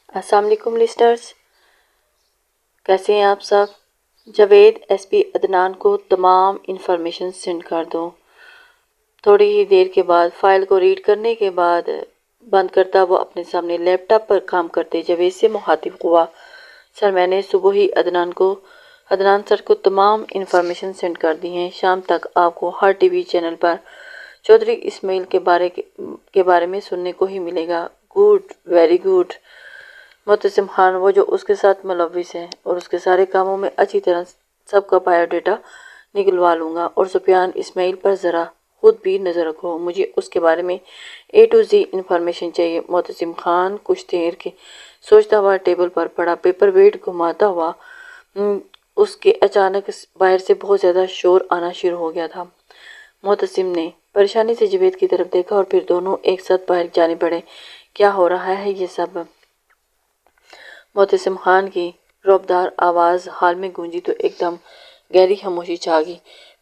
السلام علیکم لسنرز، کیسے ہیں آپ سب؟ جاوید ایس پی عدنان کو تمام انفارمیشن سینڈ کر دو۔ تھوڑی ہی دیر کے بعد فائل کو ریڈ کرنے کے بعد بند کرتا وہ اپنے سامنے لیپ ٹاپ پر کام کرتے جاوید سے مخاطب ہوا۔ سر، میں نے صبح ہی عدنان سر کو تمام انفارمیشن سینڈ کر دی ہیں۔ شام تک آپ کو ہر ٹی وی چینل پر چودھری اسماعیل کے بارے میں سننے کو ہی ملے گا۔ Good, very good. Mutasim Khan, وہ جو اس کے ساتھ ملوث ہے، اور اس کے سارے کاموں میں اچھی طرح سب کا بایو ڈیٹا نکلوا لوں گا۔ اور سفیان اسماعیل پر ذرا خود بھی نظر رکھو، مجھے اس کے بارے میں A to Z انفارمیشن چاہیے۔ معتصم خان کچھ دیر کے سوچتا ہوا ٹیبل پر پڑا پیپر ویٹ گھماتا ہوا۔ اس کے اچانک باہر سے بہت زیادہ شور آنا شروع ہو گیا تھا۔ معتصم نے پریشانی سے جاوید کی طرف دیکھا اور پھر دونوں ایک ساتھ باہر جانے پڑے۔ کیا ہو رہا ہے یہ سب؟ معتصم خان کی رعبدار آواز ہال میں گونجی تو ایک دم گہری خاموشی چھا گئی۔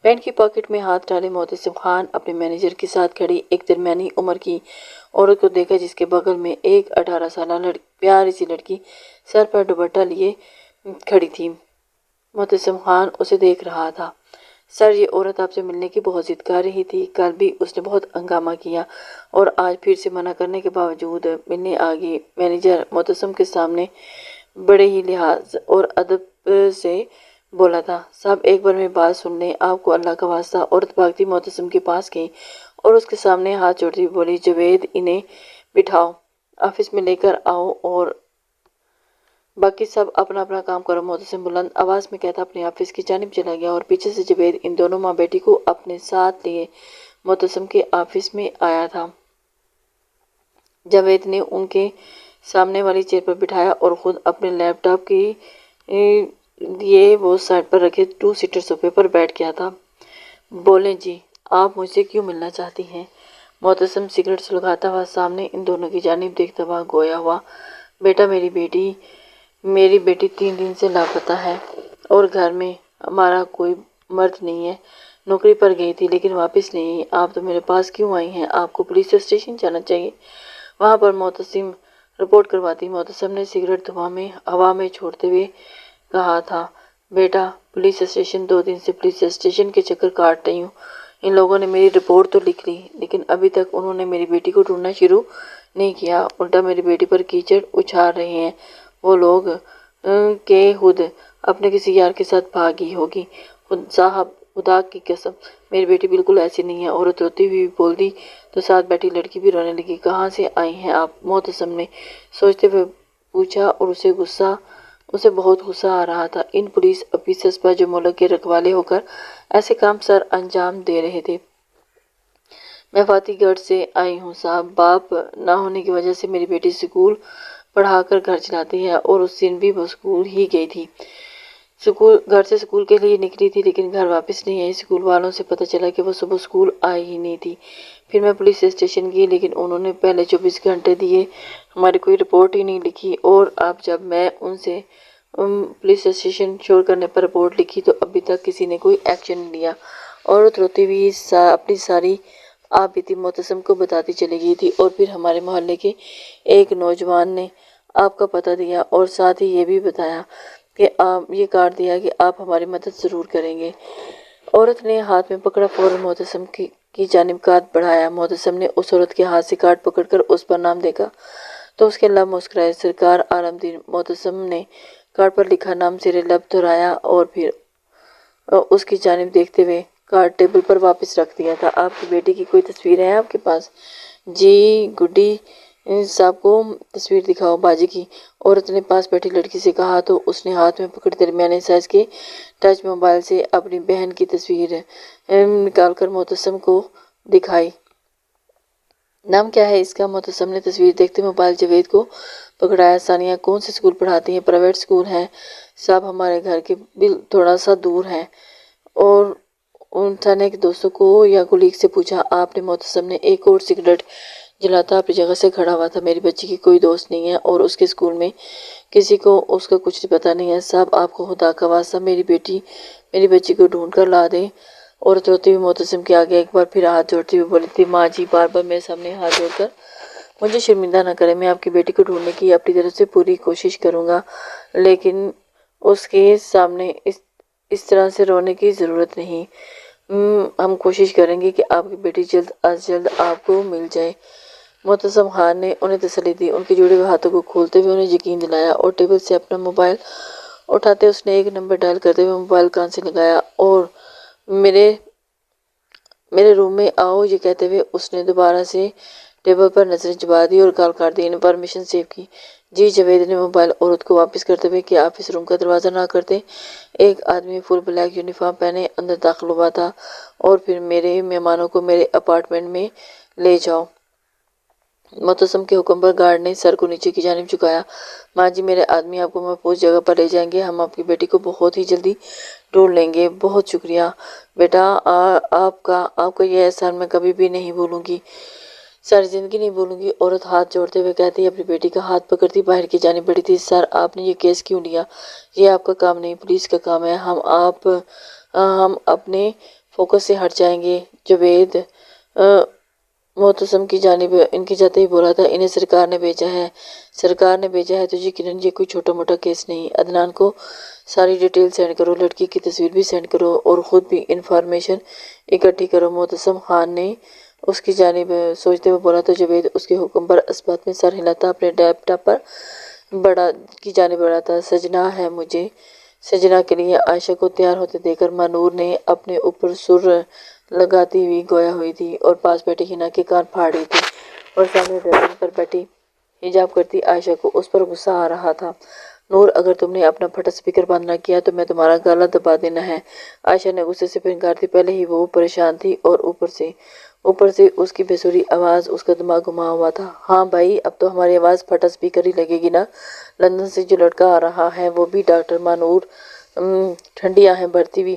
پینٹ کی پاکٹ میں ہاتھ ڈالے معتصم خان اپنے مینیجر کے ساتھ کھڑی ایک درمیانی عمر کی عورت کو دیکھا، جس کے بغل میں ایک 18 سالہ پیاری سی لڑکی سر پر دوپٹہ لیے کھڑی تھی۔ معتصم خان اسے دیکھ رہا تھا۔ سر، یہ عورت آپ سے ملنے کی بہت ضد کر رہی تھی۔ کل بھی اس نے بہت ہنگامہ کیا اور آج پھر سے منع کرنے کے باوجود ملنے آ گئی۔ مینیجر معتصم کے سامنے بڑے ہی لحاظ اور ادب سے بولا تھا۔ صاحب، ایک بار میں بات سن لیں، آپ کو اللہ کا واسطہ۔ عورت بھاگتی معتصم کے پاس گئی اور اس کے سامنے ہاتھ جوڑتی ہوئی بولی، جاوید، انہیں بٹھاؤ، آفس میں لے کر آؤ اور باقی سب اپنا اپنا کام کرو۔ معتصم بلند آواز میں کہتا اپنے آفس کی جانب چلا گیا اور پیچھے سے جاوید ان دونوں ماں بیٹی کو اپنے ساتھ لیے معتصم کے آفس میں آیا تھا۔ جاوید نے ان کے سامنے والی چیئر پر بٹھایا اور خود اپنے لیپ ٹاپ کے لیے وہ سائڈ پر رکھے 2 سیٹر صوفے پر بیٹھ گیا تھا۔ بولیں جی، آپ مجھ سے کیوں ملنا چاہتی ہیں؟ معتصم سگریٹ سلگاتا ہوا سامنے ان دونوں کی جانب دیکھتا ہوا گویا ہوا۔ بیٹا، میری بیٹی 3 دن سے لاپتہ ہے اور گھر میں ہمارا کوئی مرد نہیں ہے۔ نوکری پر گئی تھی لیکن واپس نہیں آئی۔ آپ تو میرے پاس کیوں آئی ہیں؟ آپ کو پولیس اسٹیشن جانا چاہیے، وہاں پر معتصم رپورٹ کرواتی۔ معتصم نے سگریٹ ہوا میں چھوڑتے ہوئے کہا تھا، بیٹا، پولیس اسٹیشن 2 دن سے پولیس اسٹیشن کے چکر کاٹ رہی ہوں۔ ان لوگوں نے میری رپورٹ تو لکھ لی لیکن ابھی تک انہوں نے میری بیٹی کو ڈھونڈنا شروع نہیں کیا، الٹا میری بیٹی پر کیچڑ اچھال رہے ہیں۔ وہ لوگ کہ خود اپنے کسی یار کے ساتھ بھاگی ہوگی۔ صاحب، خدا کی قسم، میری بیٹی بالکل ایسی نہیں ہے۔ عورت روتی ہوئی بول دی تو ساتھ بیٹھی لڑکی بھی رونے لگی۔ کہاں سے آئی ہیں آپ؟ معتصم نے سوچتے ہوئے پوچھا اور اسے بہت غصہ آ رہا تھا ان پولیس آفیسرز پر جو ملک کے رکھوالے ہو کر ایسے کام سر انجام دے رہے تھے۔ میں فاتح گڑھ سے آئی ہوں صاحب۔ باپ نہ ہونے کی وجہ سے میری بیٹی سکول پڑھا کر گھر چلاتی ہے اور اس دن بھی وہ سکول ہی گئی تھی۔ گھر سے سکول کے لیے نکلی تھی لیکن گھر واپس نہیں آئی۔ سکول والوں سے پتہ چلا کہ وہ صبح سکول آئی ہی نہیں تھی۔ پھر میں پولیس اسٹیشن گئی لیکن انہوں نے پہلے 24 گھنٹے دیے، ہماری کوئی رپورٹ ہی نہیں لکھی۔ اور اب جب میں ان سے پولیس اسٹیشن چھوڑ کرنے پر رپورٹ لکھی تو ابھی تک کسی نے کوئی ایکشن نہیں لیا۔ عورت روتی ہوئی اپنی ساری آپ بیتی معتصم کو بتاتی چلی گئی تھی اور پھر ہمارے محلے کے ایک نوجوان نے آپ کا پتہ دیا اور ساتھ ہی یہ بھی بتایا کہ یہ کارڈ دیا کہ آپ ہماری مدد ضرور کریں گے۔ عورت نے ہاتھ میں پکڑا فوراً معتصم کی جانب ہاتھ بڑھایا۔ معتصم نے اس عورت کے ہاتھ سے کارڈ پکڑ کر اس پر نام دیکھا تو اس کے لب مسکرائے۔ سرکار عالم دین۔ معتصم نے کارڈ پر لکھا نام زیر لب دہرایا اور پھر اس کی جانب دیکھتے ہوئے کارڈ ٹیبل پر واپس رکھ دیا تھا۔ آپ کی بیٹی کی کوئی تصویر ہے آپ کے پاس؟ جی، گڈی صاحب کو تصویر دکھاؤ باجی کی، عورت نے پاس بیٹھی لڑکی سے کہا تو اس نے ہاتھ میں پکڑے درمیانے سائز کے ٹچ موبائل سے اپنی بہن کی تصویر نکال کر معتصم کو دکھائی۔ نام کیا ہے اس کا؟ معتصم نے تصویر دیکھتے موبائل جاوید کو پکڑایا۔ ثانیہ کون سے سکول پڑھاتی ہیں؟ پرائیویٹ سکول ہے صاحب، ہمارے گھر کے تھوڑا سا دور ہے۔ اور ثانیہ کے دوستوں کو یا کولیگ سے پوچھا آپ نے؟ معتصم نے ایک اور سگریٹ جلاتا اپنی جگہ سے کھڑا ہوا تھا۔ میری بچی کی کوئی دوست نہیں ہے اور اس کے سکول میں کسی کو اس کا کچھ پتہ نہیں ہے صاحب، آپ کو خدا کا واسطہ میری بچی کو ڈھونڈ کر لا دیں۔ عورت روتی ہوئی معتصم کے آگے ایک بار پھر ہاتھ جوڑتی ہوئی بولی تھی، ماں جی، بار بار میرے سامنے ہاتھ جوڑ کر مجھے شرمندہ نہ کریں، میں آپ کی بیٹی کو ڈھونڈنے کی اپنی طرف سے پوری کوشش کروں گا، لیکن اس کے سامنے اس طرح سے رونے کی ضرورت نہیں۔ ہم کوشش کریں گے کہ آپ کی بیٹی جلد از جلد آپ کو مل جائے۔ معتصم خان نے انہیں تسلی دی، ان کے جڑے ہوئے ہاتھوں کو کھولتے ہوئے انہیں یقین دلایا، اور ٹیبل سے اپنا موبائل اٹھاتے اس نے ایک نمبر ڈائل کرتے ہوئے موبائل کان سے لگایا اور میرے روم میں آؤ یہ کہتے ہوئے اس نے دوبارہ سے ٹیبل پر نظریں چبا دی اور کال کاٹ دی۔ انفارمیشن سیو کی۔ جی جاوید نے موبائل عورت کو واپس کرتے ہوئے کہ آپ اس روم کا دروازہ نہ کرتے۔ ایک آدمی فل بلیک یونیفارم پہنے اندر داخل ہوا تھا۔ اور پھر میرے مہمانوں کو میرے اپارٹمنٹ میں لے جاؤ۔ معتصم کے حکم پر گارڈ نے سر کو نیچے کی جانب جھکایا۔ ماں جی، میرے آدمی آپ کو محفوظ جگہ پر لے جائیں گے، ہم آپ کی بیٹی کو بہت ہی جلدی ڈھونڈ لیں گے۔ بہت شکریہ بیٹا، آپ کا یہ احسان میں کبھی بھی نہیں بھولوں گی، ساری زندگی نہیں بھولوں گی۔ عورت ہاتھ جوڑتے ہوئے کہتی اپنی بیٹی کا ہاتھ پکڑتی باہر کی جانب بڑھی تھی۔ سر، آپ نے یہ کیس کیوں لیا؟ یہ آپ کا کام نہیں، پولیس کا کام ہے۔ ہم اپنے فوکس سے ہٹ جائیں گے۔ جاوید معتصم کی جانب ان کی جاتے ہی بولا تھا، انہیں سرکار نے بھیجا ہے تو یقیناً یہ کوئی چھوٹا موٹا کیس نہیں۔ عدنان کو ساری ڈیٹیل سینڈ کرو، لڑکی کی تصویر بھی سینڈ کرو اور خود بھی انفارمیشن اکٹھی کرو۔ معتصم خان نے اس کی جانب سوچتے ہوئے بولا تو جاوید اس کے حکم پر اثبات میں سر ہلاتا اپنے لیپ ٹاپ پر کی جانب بڑھاتا۔ سجنا ہے مجھے۔ سجنا کے لیے عائشہ کو تیار ہوتے دیکھ کر مانور نے اپنے اوپر سر لگاتی ہوئی گویا ہوئی تھی اور پاس بیٹھی ہنا کے کان پھاڑ رہی تھی، اور سامنے ڈریسنگ پر بیٹھی حجاب کرتی عائشہ کو اس پر غصہ آ رہا تھا۔ نور، اگر تم نے اپنا پھٹا سپیکر بند نہ کیا تو میں تمہارا گالا دبا دینا ہے۔ عائشہ نے غصے سے پھنکار دی، پہلے ہی وہ پریشان تھی اور اوپر سے اس کی بےسری آواز اس کا دماغ گھما ہوا تھا۔ ہاں بھائی، اب تو ہماری آواز پھٹا سپیکر ہی لگے گی نا۔ لندن سے جو لڑکا آ رہا ہے وہ بھی ڈاکٹر مانور ٹھنڈی آہیں بھرتی ہوئی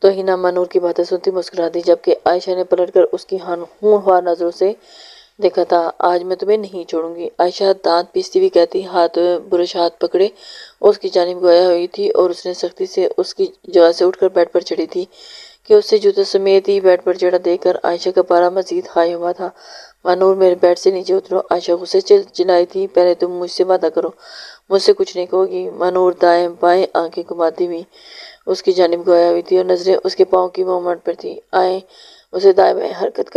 تو ہنا مانور کی باتیں سنتی مسکرا دی، جبکہ عائشہ نے پلٹ کر اس کی ہونہار نظروں سے دیکھا تھا۔ آج میں تمہیں نہیں چھوڑوں گی، عائشہ دانت پیستی ہوئی کہتی، برش ہاتھ پکڑے اس کی جانب گویا ہوئی تھی اور اس نے سختی سے اس کی جگہ سے اٹھ کر بیڈ پر چڑھی تھی کہ اس سے جوتے سمیت ہی بیڈ پر چڑھا دیکھ کر عائشہ کا پارا مزید ہائی ہوا تھا۔ مانور، میرے بیڈ سے نیچے اترو، عائشہ غصے سے چلائی تھی۔ پہلے تم مجھ سے وعدہ کرو، مجھ سے کچھ نہیں کہو گی۔ مانور دائیں بائیں آنکھیں گھماتی ہوئی اس کی جانب گویا ہوئی تھی اور نظریں اس کے پاؤں کی موومنٹ پر تھی۔ آئیں اسے دائیں بائیں حرکت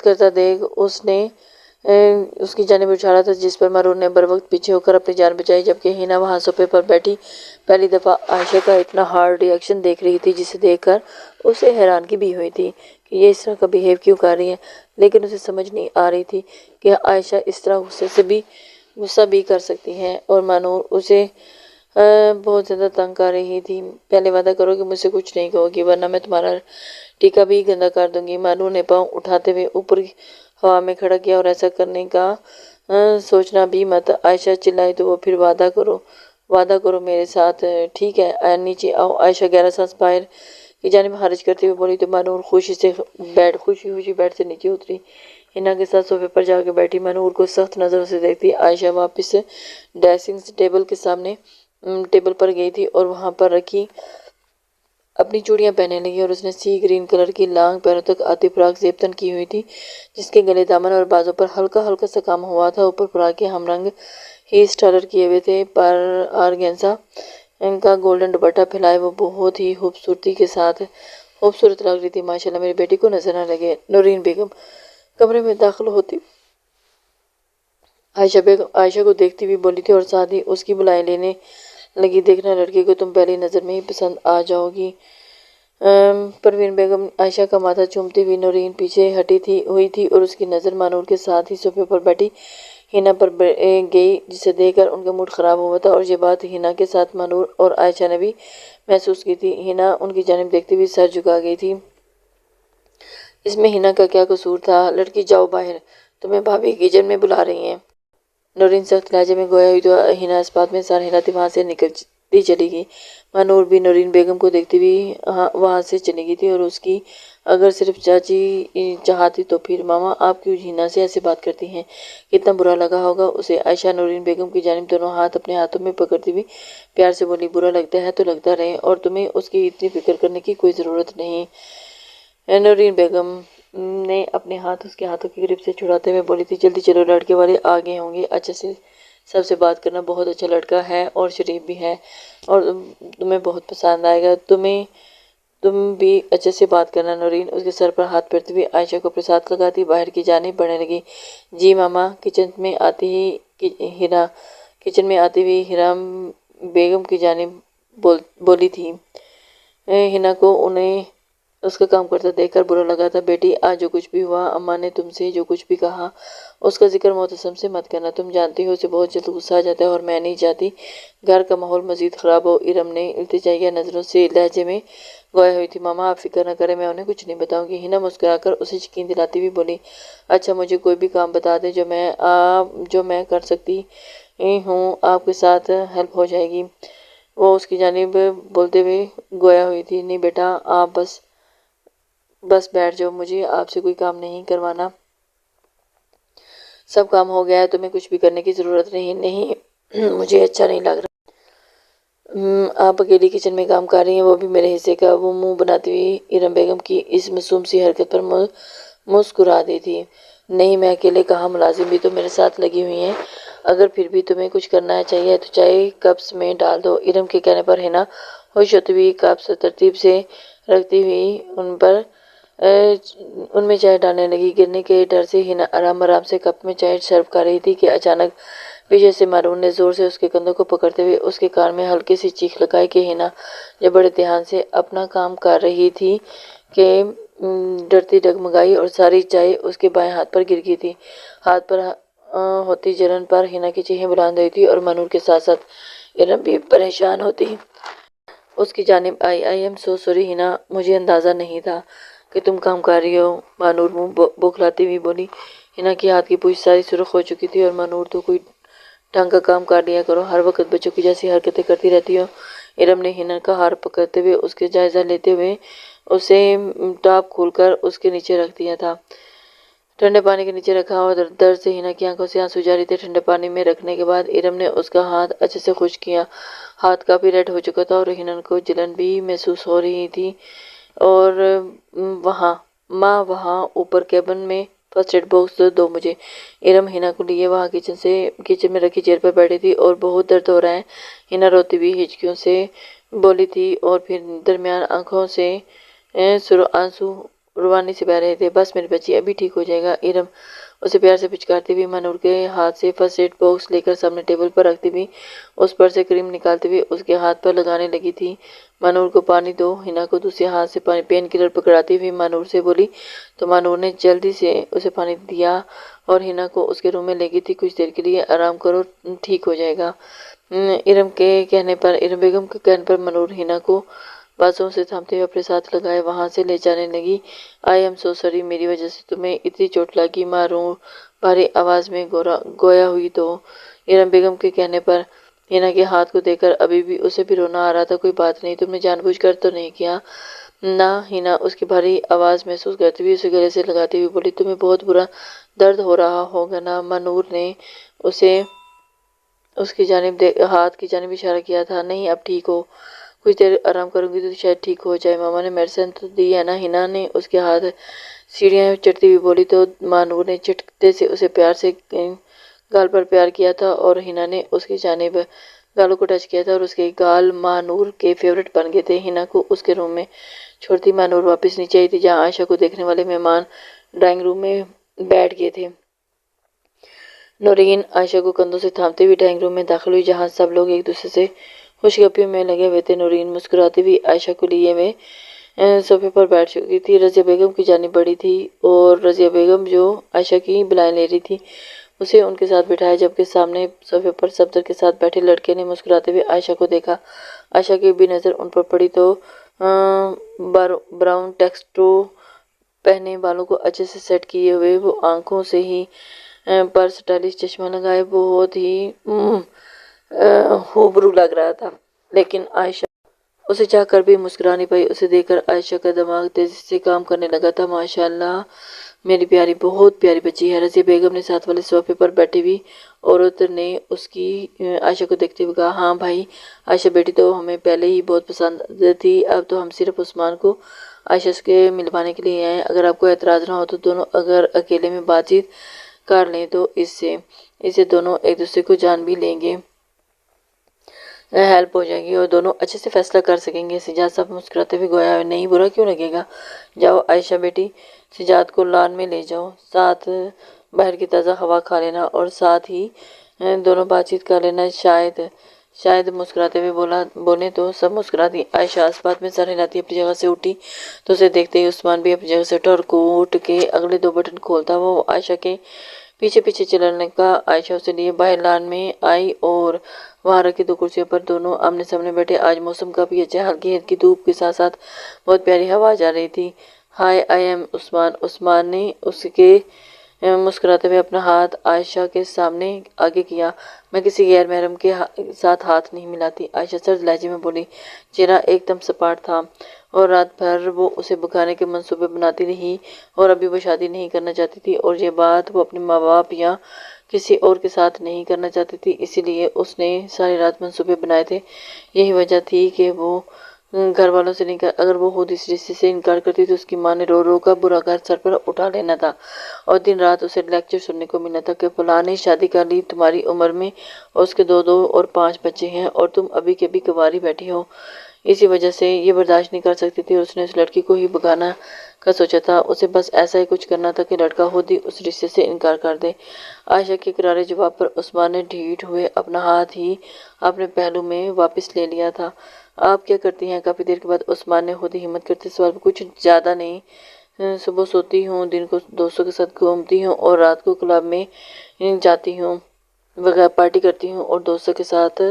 کرتا دیکھ اس نے اس کی جانب اچھالا تھا، جس پر مانور نے بروقت پیچھے ہو کر اپنی جان بچائی، جبکہ ہنا وہاں صوفے پر بیٹھی پہلی دفعہ عائشہ کا اتنا ہارڈ ری ایکشن دیکھ رہی تھی، جسے دیکھ کر اسے حیرانگی بھی ہوئی تھی کہ یہ اس طرح کا بیہیو کیوں کر رہی ہے، لیکن اسے سمجھ نہیں آ رہی تھی کہ عائشہ اس طرح غصہ بھی کر سکتی ہے، اور مانور اسے بہت زیادہ تنگ کر رہی تھی۔ پہلے وعدہ کرو کہ مجھ سے کچھ نہیں کہو گی، ورنہ میں تمہارا ٹیکا بھی گندا کر دوں گی۔ مانور نے پاؤں اٹھاتے ہوئے اوپر ہوا میں کھڑا کیا، اور ایسا کرنے کا سوچنا بھی مت۔ عائشہ چلائی تو وہ پھر وعدہ کرو میرے ساتھ، ٹھیک ہے؟ نیچے آؤ۔ عائشہ گہرا سانس باہر کی جانب خارج کرتے ہوئے بولی تو مانور خوشی خوشی بیڈ سے نیچے اتری، ہنا کے ساتھ صوفے پر جا کے بیٹھی۔ مانور کو سخت نظروں سے دیکھتی عائشہ واپس ڈریسنگ ٹیبل کے سامنے ٹیبل پر گئی تھی اور وہاں پر رکھی اپنی چوڑیاں پہننے لگی، اور اس نے سی گرین کلر کی لانگ پیروں تک آتی فراق زیب تن کی ہوئی تھی، جس کے گلے، دامن اور بازوں پر ہلکا ہلکا سا کام ہوا تھا۔ اوپر فراق کے ہم رنگ ہی اسٹالر کیے ہوئے تھے، پر آرگینزا کا گولڈن دوپٹہ پھیلائے وہ بہت ہی خوبصورتی کے ساتھ خوبصورت لگ رہی تھی۔ ماشاءاللہ، میری بیٹی کو نظر نہ لگے۔ نورین بیگم کمرے میں داخل ہوتی عائشہ کو دیکھتی ہوئی بولی تھی اور ساتھ ہی اس کی بلائیں لینے لگی، دیکھنا لڑکی کو تم پہلی نظر میں ہی پسند آ جاؤ گی۔ پروین بیگم عائشہ کا ماتھا چومتی ہوئی نورین پیچھے ہٹی ہوئی تھی اور اس کی نظر مانور کے ساتھ ہی صوفے پر بیٹھی ہنا پر گئی، جسے دیکھ کر ان کا موڈ خراب ہوا تھا، اور یہ بات ہنا کے ساتھ مانور اور عائشہ نے بھی محسوس کی تھی۔ ہنا ان کی جانب دیکھتی ہوئی سر جھکا گئی تھی۔ اس میں ہنا کا کیا قصور تھا؟ لڑکی، جاؤ باہر، تمہیں بھابھی کچن میں بلا رہی ہیں۔ نورین سخت لہجے میں گویا ہوئی تو ہنا اس بات میں سر ہلاتی وہاں سے نکلتی چلی گئی۔ مانور بھی نورین بیگم کو دیکھتی ہوئی وہاں سے چلی گئی تھی، اور اس کی اگر صرف چاچی چاہتی تو پھر ماما آپ کیوں ہنا سے ایسے بات کرتی ہیں؟ کتنا برا لگا ہوگا اسے۔ عائشہ نورین بیگم کی جانب دونوں ہاتھ اپنے ہاتھوں میں پکڑتی ہوئی پیار سے بولی، برا لگتا ہے تو لگتا رہے، اور تمہیں اس کی اتنی فکر کرنے کی کوئی ضرورت نہیں۔ نورین بیگم نے اپنے ہاتھ اس کے ہاتھوں کی گرفت سے چھڑاتے ہوئے بولی تھی، جلدی چلو، لڑکے والے آگے ہوں گے، اچھے سے سب سے بات کرنا، بہت اچھا لڑکا ہے اور شریف بھی ہے اور تمہیں بہت پسند آئے گا، تم بھی اچھے سے بات کرنا۔ نورین اس کے سر پر ہاتھ پھیرتی ہوئی عائشہ کو اپنے ساتھ لگاتی باہر کی جانب بڑھنے لگی۔ جی ماما۔ کچن میں آتی ہوئی ہیرا بیگم کی جانب بولی تھی۔ ہنا کو انہیں اس کا کام کرتا دیکھ کر برا لگا تھا۔ بیٹی آج جو کچھ بھی ہوا، اماں نے تم سے جو کچھ بھی کہا اس کا ذکر معتصم سے مت کرنا، تم جانتی ہو اسے بہت جلد غصہ آ جاتا ہے اور میں نہیں چاہتی گھر کا ماحول مزید خراب ہو۔ ارم نے التجائیہ نظروں سے لہجے میں گویا ہوئی تھی، ماما آپ فکر نہ کریں، میں انہیں کچھ نہیں بتاؤں گی۔ ہنا مسکرا کر اسے یقین دلاتی ہوئی بولی، اچھا مجھے کوئی بھی کام بتا دیں جو میں کر سکتی ہوں، آپ کے ساتھ ہیلپ ہو جائے گی۔ وہ اس کی جانب بولتے ہوئے گویا ہوئی تھی، نہیں بیٹا آپ بس بیٹھ جاؤ، مجھے آپ سے کوئی کام نہیں کروانا، سب کام ہو گیا ہے، تمہیں کچھ بھی کرنے کی ضرورت نہیں، مجھے اچھا نہیں لگ رہا۔ آپ اکیلی کچن میں کام کر رہی ہیں، وہ بھی میرے حصے کا۔ وہ منہ بناتی ہوئی ارم بیگم کی اس معصوم سی حرکت پر مسکرا دی تھی۔ نہیں میں اکیلے کہاں، ملازم بھی تو میرے ساتھ لگی ہوئی ہیں، اگر پھر بھی تمہیں کچھ کرنا چاہیے تو چائے کپس میں ڈال دو۔ ارم کے کہنے پر ہنا ہوش ہوتی ہوئی کپس ترتیب سے رکھتی ہوئی ان میں چائے ڈالنے لگی۔ گرنے کے ڈر سے ہنا آرام آرام سے کپ میں چائے سرو کر رہی تھی کہ اچانک پیچھے سے مانور نے زور سے اس کے کندھوں کو پکڑتے ہوئے اس کے کان میں ہلکی سی چیخ لگائی کہ ہنا جو بڑے دھیان سے اپنا کام کر رہی تھی کہ ڈرتی ڈگمگائی اور ساری چائے اس کے بائیں ہاتھ پر گر گئی تھی۔ ہاتھ پر ہوتی جلن پر ہنا کی چیخیں بلند ہوئی تھی اور مانور کے ساتھ ساتھ ارم بھی پریشان ہوتی اس کی جانب آئی۔ آئی ایم سو سوری ہنا، مجھے اندازہ نہیں تھا کہ تم کام کر رہی ہو، مانور منہ بوکھلاتی ہوئی بولی۔ ہنا کی ہاتھ کی پونچھ ساری سرخ ہو چکی تھی اور مانور تو کوئی ڈھنگ کا کام کر لیا کرو، ہر وقت بچوں کی جیسی حرکتیں کرتی رہتی ہو۔ ارم نے ہنا کا ہار پکڑتے ہوئے اس کے جائزہ لیتے ہوئے اسے ٹاپ کھول کر اس کے نیچے رکھ دیا تھا، ٹھنڈے پانی کے نیچے رکھا اور درد سے ہنا کی آنکھوں سے آنسو جاری تھے۔ ٹھنڈے پانی میں رکھنے کے بعد ارم نے اس کا ہاتھ اچھے سے خشک کیا، ہاتھ کافی ریڈ ہو چکا تھا اور ہنا کو جلن بھی محسوس ہو رہی تھی۔ اور ماں وہاں اوپر کیبن میں فرسٹ ایڈ باکس دو مجھے۔ ارم ہنا کو لیے وہاں کچن میں رکھی چیئر پر بیٹھی تھی اور بہت درد ہو رہا ہے، ہنا روتی ہوئی ہچکیوں سے بولی تھی اور پھر درمیان آنکھوں سے آنسو روانی سے بہہ رہے تھے۔ بس میری بچی ابھی ٹھیک ہو جائے گا۔ ارم اسے پیار سے پچکارتی ہوئی مانور کے ہاتھ سے فرسٹ ایڈ باکس لے کر سامنے ٹیبل پر رکھتی ہوئی اس پر سے کریم نکالتے ہوئے اس کے ہاتھ پر لگانے لگی تھی۔ مانور کو پانی دو۔ ہنا کو دوسرے ہاتھ سے پین کلر پکڑاتی ہوئی مانور سے بولی تو مانور نے جلدی سے اسے پانی دیا اور ہنا کو اس کے روم میں لے گئی تھی۔ کچھ دیر کے لیے آرام کرو، ٹھیک ہو جائے گا۔ ارم بیگم کے کہنے پر مانور ہنا کو بازوؤں سے تھامتے ہوئے اپنے ساتھ لگائے وہاں سے لے جانے لگی۔ آئی ایم سو سوری، میری وجہ سے تمہیں اتنی چوٹ لگی، مانور بھاری آواز میں گویا ہوئی تو ارم بیگم کے کہنے پر ہنا کے ہاتھ کو دیکھ کر ابھی بھی اسے بھی رونا آ رہا تھا۔ کوئی بات نہیں، تم نے جان بوجھ کر تو نہیں کیا نا؟ ہنا اس کی بھاری آواز محسوس کرتے ہوئے اسے گلے سے لگاتے ہوئے بولی، تمہیں بہت برا درد ہو رہا ہوگا نا؟ مانور نے اسے اس کی جانب ہاتھ کی جانب اشارہ کیا تھا۔ نہیں اب ٹھیک ہو، کچھ دیر آرام کروں گی تو شاید ٹھیک ہو جائے، ماما نے میڈیسن تو دی ہے نا؟ ہنا نے اس کے ہاتھ سیڑھیاں چٹتی ہوئی بولی تو مانور نے چٹکتے سے اسے پیار سے گال پر پیار کیا تھا اور ہنا نے اس کی جانب گالوں کو ٹچ کیا تھا اور اس کے گال مانور کے فیورٹ بن گئے تھے۔ ہنا کو اس کے روم میں چھوڑتی مانور واپس نیچے آئی تھی جہاں عائشہ کو دیکھنے والے مہمان ڈرائنگ روم میں بیٹھ گئے تھے۔ نورین عائشہ کو کندھوں سے تھامتے ہوئے ڈرائنگ روم میں داخل ہوئی جہاں سب لوگ ایک دوسرے سے خوش گپیوں میں لگے ہوئے تھے۔ نورین مسکراتی ہوئی عائشہ کو لیے ہوئے صوفے پر بیٹھ چکی تھی۔ رضیہ بیگم کی جانب بڑھی تھی اور رضیہ بیگم جو عائشہ کی بلائیں لے رہی تھی اسے ان کے ساتھ بٹھایا، جبکہ سامنے صوفے پر صفدر کے ساتھ بیٹھے لڑکے نے مسکراتے ہوئے عائشہ کو دیکھا۔ عائشہ کی بھی نظر ان پر پڑی تو براؤن ٹیکسٹو پہنے، بالوں کو اچھے سے سیٹ کیے ہوئے، وہ آنکھوں سے ہی پر سٹائلش چشمہ لگائے بہت ہی ہوبرو لگ رہا تھا، لیکن عائشہ اسے چاہ کر بھی مسکرا نہیں پائی۔ اسے دیکھ کر عائشہ کا دماغ تیزی سے کام کرنے لگا تھا۔ ماشاءاللہ میری پیاری، بہت پیاری بچی ہے، رضیہ بیگم نے ساتھ والے صوفے پر بیٹھی ہوئی عورت نے عائشہ کو دیکھتے ہوئے کہا۔ ہاں بھائی، عائشہ بیٹی تو ہمیں پہلے ہی بہت پسند تھی، اب تو ہم صرف عثمان کو عائشہ اس کے ملوانے کے لیے آئے، اگر آپ کو اعتراض نہ ہو تو دونوں اگر اکیلے میں بات چیت کر لیں تو اسے دونوں ایک دوسرے کو جان بھی لیں گے، ہیلپ ہو جائے گی اور دونوں اچھے سے فیصلہ کر سکیں گے۔ سجاد صاحب مسکراتے ہوئے گویا نہیں برا کیوں لگے گا، جاؤ عائشہ بیٹی، سجاد کو لان میں لے جاؤ، ساتھ باہر کی تازہ ہوا کھا لینا اور ساتھ ہی دونوں بات چیت کر لینا۔ شاید مسکراتے ہوئے بولے تو سب مسکرا دی۔ عائشہ اس بات میں سر ہلاتی اپنی جگہ سے اٹھی تو اسے دیکھتے ہی عثمان بھی اپنی جگہ سے اٹھا اور کوٹ کے اگلے 2 بٹن کھولتا وہ عائشہ کے پیچھے پیچھے چلنے کا۔ عائشہ اسے لیے باہر لان میں آئی اور وہاں رکھی 2 کرسیوں پر دونوں آمنے سامنے بیٹھے۔ آج موسم کافی اچھا، ہلکی ہلکی دھوپ کے ساتھ ساتھ بہت پیاری ہوا جا رہی تھی۔ ہائی آئی ایم عثمان نے اس کے مسکراتے ہوئے اپنا ہاتھ عائشہ کے سامنے آگے کیا۔ میں کسی غیر محرم کے ساتھ ہاتھ نہیں ملاتی، عائشہ سرد لہجے میں بولی۔ چہرہ ایک دم سپاٹ تھا اور رات بھر وہ اسے بھگانے کے منصوبے بناتی رہی اور ابھی وہ شادی نہیں کرنا چاہتی تھی اور یہ بات وہ اپنے ماں باپ یا کسی اور کے ساتھ نہیں کرنا چاہتی تھی، اسی لیے اس نے ساری رات منصوبے بنائے تھے۔ یہی وجہ تھی کہ وہ گھر والوں سے اگر وہ خود اس رشتے سے انکار کرتی تو اس کی ماں نے رو رو کا برا گھر سر پر اٹھا لینا تھا اور دن رات اسے لیکچر سننے کو ملنا تھا کہ فلاں نے شادی کر لی تمہاری عمر میں اور اس کے 2 اور 5 بچے ہیں اور تم ابھی کے ابھی کنواری بیٹھی ہو۔ اسی وجہ سے یہ برداشت نہیں کر سکتی تھی اور اس نے اس لڑکی کو ہی بھگانا کا سوچا تھا، اسے بس ایسا ہی کچھ کرنا تھا کہ لڑکا خود ہی اس رشتے سے انکار کر دے۔ عائشہ کے کرارے جواب پر عثمان نے ڈھیٹ ہوئے اپنا ہاتھ ہی اپنے پہلو میں واپس لے لیا تھا۔ آپ کیا کرتی ہیں؟ کافی دیر کے بعد عثمان نے خود ہی ہمت کرتے سوال پر کچھ زیادہ نہیں، صبح سوتی ہوں، دن کو دوستوں کے ساتھ گھومتی ہوں اور رات کو کلب میں جاتی ہوں، وغیرہ پارٹی کرتی ہوں اور دوستوں کے ساتھ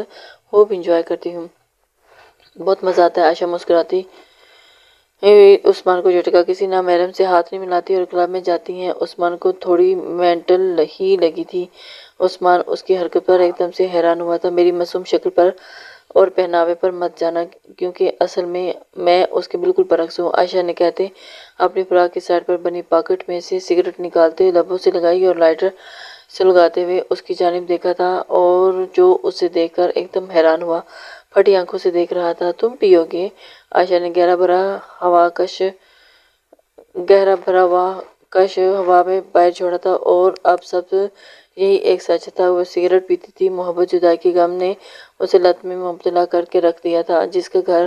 خوب انجوائے کرتی ہوں۔ بہت مزہ آتا ہے، عائشہ مسکراتی عثمان کو جھٹکا۔ کسی نامحرم سے ہاتھ نہیں ملاتی اور کلب میں جاتی ہیں۔ عثمان کو تھوڑی مینٹل ہی لگی تھی۔ عثمان اس کی حرکت پر ایک دم سے حیران ہوا تھا۔ میری معصوم شکل پر اور پہناوے پر مت جانا، کیونکہ اصل میں اس کے بالکل برعکس ہوں، عائشہ نے کہتے اپنی فراق کی سائڈ پر بنی پاکٹ میں سے سگریٹ نکالتے لبوں سے لگائی اور لائٹر سلگاتے ہوئے اس کی جانب دیکھا تھا اور جو اسے دیکھ کر ایک دم حیران ہوا، پھٹی آنکھوں سے دیکھ رہا تھا۔ تم پیو گے؟ عائشہ نے گہرا بھرا ہوا کش ہوا میں پیر چھوڑا تھا اور اب سب یہی ایک سچ تھا، وہ سگریٹ پیتی تھی۔ محبت جدائی کے غم نے اسے لت میں مبتلا کر کے رکھ دیا تھا جس کا گھر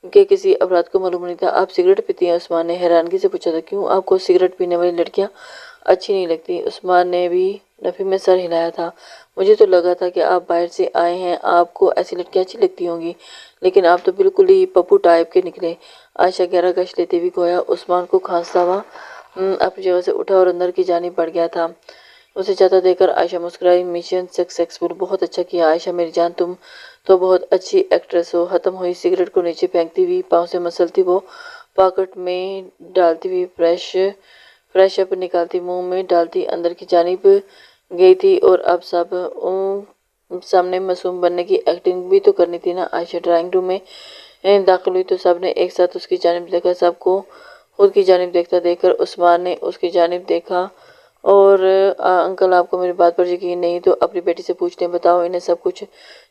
کے کسی افراد کو معلوم نہیں تھا۔ آپ سگریٹ پیتی ہیں؟ عثمان نے حیرانگی سے پوچھا تھا۔ کیوں، آپ کو سگریٹ پینے والی لڑکیاں اچھی نہیں لگتی؟ عثمان نے بھی نفی میں سر ہلایا تھا۔ مجھے تو لگا تھا کہ آپ باہر سے آئے ہیں، آپ کو ایسی لڑکیاں اچھی لگتی ہوں گی، لیکن آپ تو بالکل ہی پپو ٹائپ کے نکلے۔ عائشہ گہرا کش لیتے ہوئے گویا عثمان کو کھانستا ہوا اپنی جگہ سے اٹھا اور اندر کی جانب بڑھ گیا تھا۔ اسے جاتا دیکھ کر عائشہ مسکرائی۔ مشن سکسیسفل، بہت اچھا کیا عائشہ میری جان، تم تو بہت اچھی ایکٹریس ہو۔ ختم ہوئی سگریٹ کو نیچے پھینکتی ہوئی پاؤں سے مسلتی وہ پاکٹ میں ڈالتی ہوئی فریش اپ نکالتی منہ میں ڈالتی اندر کی جانب گئی تھی اور اب سب سامنے معصوم بننے کی ایکٹنگ بھی تو کرنی تھی نا۔ عائشہ ڈرائنگ روم میں داخل ہوئی تو سب نے ایک ساتھ اس کی جانب دیکھا۔ سب کو خود کی جانب دیکھتا دیکھ کر عثمان نے اس کی جانب دیکھا اور انکل آپ کو میری بات پر یقین نہیں تو اپنی بیٹی سے پوچھ لیں، بتاؤ انہیں سب کچھ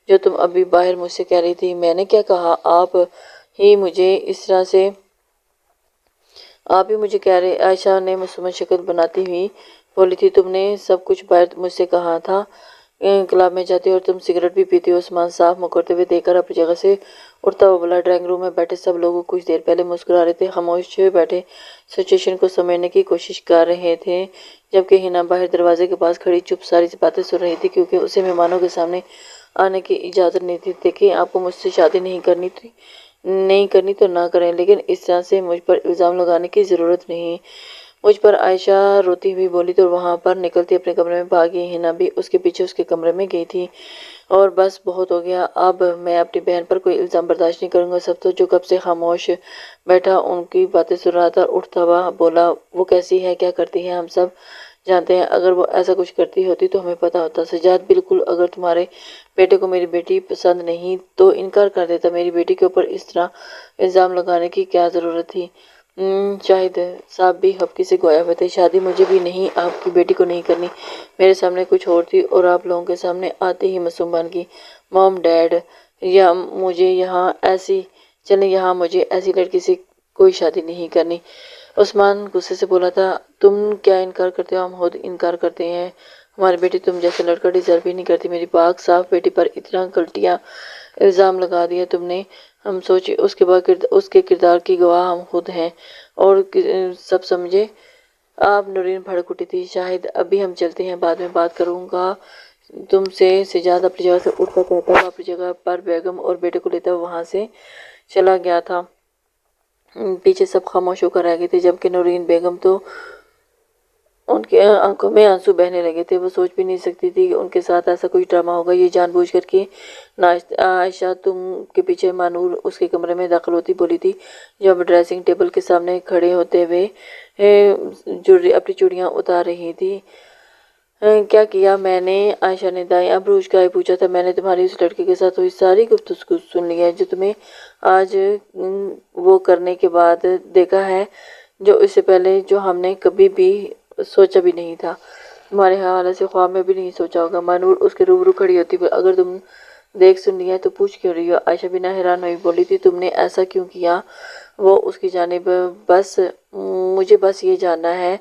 جو تم ابھی باہر مجھ سے کہہ رہی تھی۔ میں نے کیا کہا؟ آپ ہی مجھے کہہ رہے، عائشہ نے معصوم شکل بناتی ہوئی بولی تھی، تم نے سب کچھ باہر مجھ سے کہا تھا، کلب میں جاتی اور تم سگریٹ بھی پیتی ہو۔ عثمان صاف مکرتے ہوئے دیکھ کر اپنی جگہ سے اٹھتا ہوا بولا۔ ڈرائنگ روم میں بیٹھے سب لوگ کچھ دیر پہلے مسکرا رہے تھے، خاموش بیٹھے سچویشن کو سمجھنے کی کوشش کر رہے تھے، جبکہ حنا باہر دروازے کے پاس کھڑی چپ ساری باتیں سن رہی تھی، کیونکہ اسے مہمانوں کے سامنے آنے کی اجازت نہیں تھی۔ دیکھیں، آپ کو مجھ سے شادی نہیں کرنی تو نہ کریں، لیکن اس طرح سے مجھ پر الزام لگانے کی ضرورت نہیں مجھ پر، عائشہ روتی ہوئی بولی تو وہاں پر نکلتی اپنے کمرے میں بھاگی۔ حنا بھی اس کے پیچھے اس کے کمرے میں گئی تھی۔ اور بس بہت ہو گیا، اب میں اپنی بہن پر کوئی الزام برداشت نہیں کروں گا۔ سب تو جو کب سے خاموش بیٹھا ان کی باتیں سن رہا تھا اٹھتا ہوا بولا، وہ کیسی ہے، کیا کرتی ہے، ہم سب جانتے ہیں، اگر وہ ایسا کچھ کرتی ہوتی تو ہمیں پتا ہوتا۔ سجاد بالکل، اگر تمہارے بیٹے کو میری بیٹی پسند نہیں تو انکار کر دیتا، میری بیٹی کے اوپر اس طرح الزام لگانے کی کیا ضرورت تھی؟ شاہد صاحب بھی ہبکی سے گویا ہوئے تھے۔ شادی مجھے بھی نہیں، آپ کی بیٹی کو نہیں کرنی، میرے سامنے کچھ اور تھی اور آپ لوگوں کے سامنے آتے ہی معصوم بن گئی۔ مام ڈیڈ، یا مجھے یہاں ایسی لڑکی سے کوئی شادی نہیں کرنی۔ عثمان غصے سے بولا تھا، تم کیا انکار کرتے ہو؟ ہم خود انکار کرتے ہیں۔ ہماری بیٹی تم جیسا لڑکا ڈیزرو ہی نہیں کرتی۔ میری پاک صاف بیٹی پر اتنا گھٹیا الزام لگا دیا تم نے۔ ہم سوچے اس کے کردار کی گواہ ہم خود ہیں اور سب سمجھے۔ آپ نورین بھڑک اٹھی تھی۔ شاہد ابھی ہم چلتے ہیں، بعد میں بات کروں گا تم سے۔ سجاد اپنی جگہ سے اٹھتا کہتا ہوا اپنی جگہ پر بیگم اور بیٹے کو لیتا وہاں سے چلا گیا تھا۔ پیچھے سب خاموش ہو کر رہ گئے تھے، جبکہ نورین بیگم تو ان کے آنکھوں میں آنسو بہنے لگے تھے۔ وہ سوچ بھی نہیں سکتی تھی کہ ان کے ساتھ ایسا کوئی ڈرامہ ہوگا۔ یہ جان بوجھ کر کہ عائشہ تم کے پیچھے مانور اس کے کمرے میں داخل ہوتی بولی تھی، جب ڈریسنگ ٹیبل کے سامنے کھڑے ہوتے ہوئے اپنی چوڑیاں اتار رہی تھی۔ کیا کیا میں نے؟ عائشہ نے دائیں ابرو اچکائے پوچھا تھا۔ میں نے تمہاری اس لڑکے کے ساتھ ہوئی ساری گفتگو سن لی ہے، جو تمہیں آج وہ کرنے کے بعد دیکھا ہے، جو اس سے پہلے جو ہم نے کبھی بھی سوچا بھی نہیں تھا، تمہارے حوالے سے خواب میں بھی نہیں سوچا ہوگا۔ مانور اس کے روبرو کھڑی ہوتی، اگر تم دیکھ سن لیا ہے تو پوچھ کیوں رہی ہو؟ عائشہ بنا حیران ہوئی بولی تھی، تم نے ایسا کیوں کیا؟ وہ اس کی جانب مجھے بس یہ جاننا ہے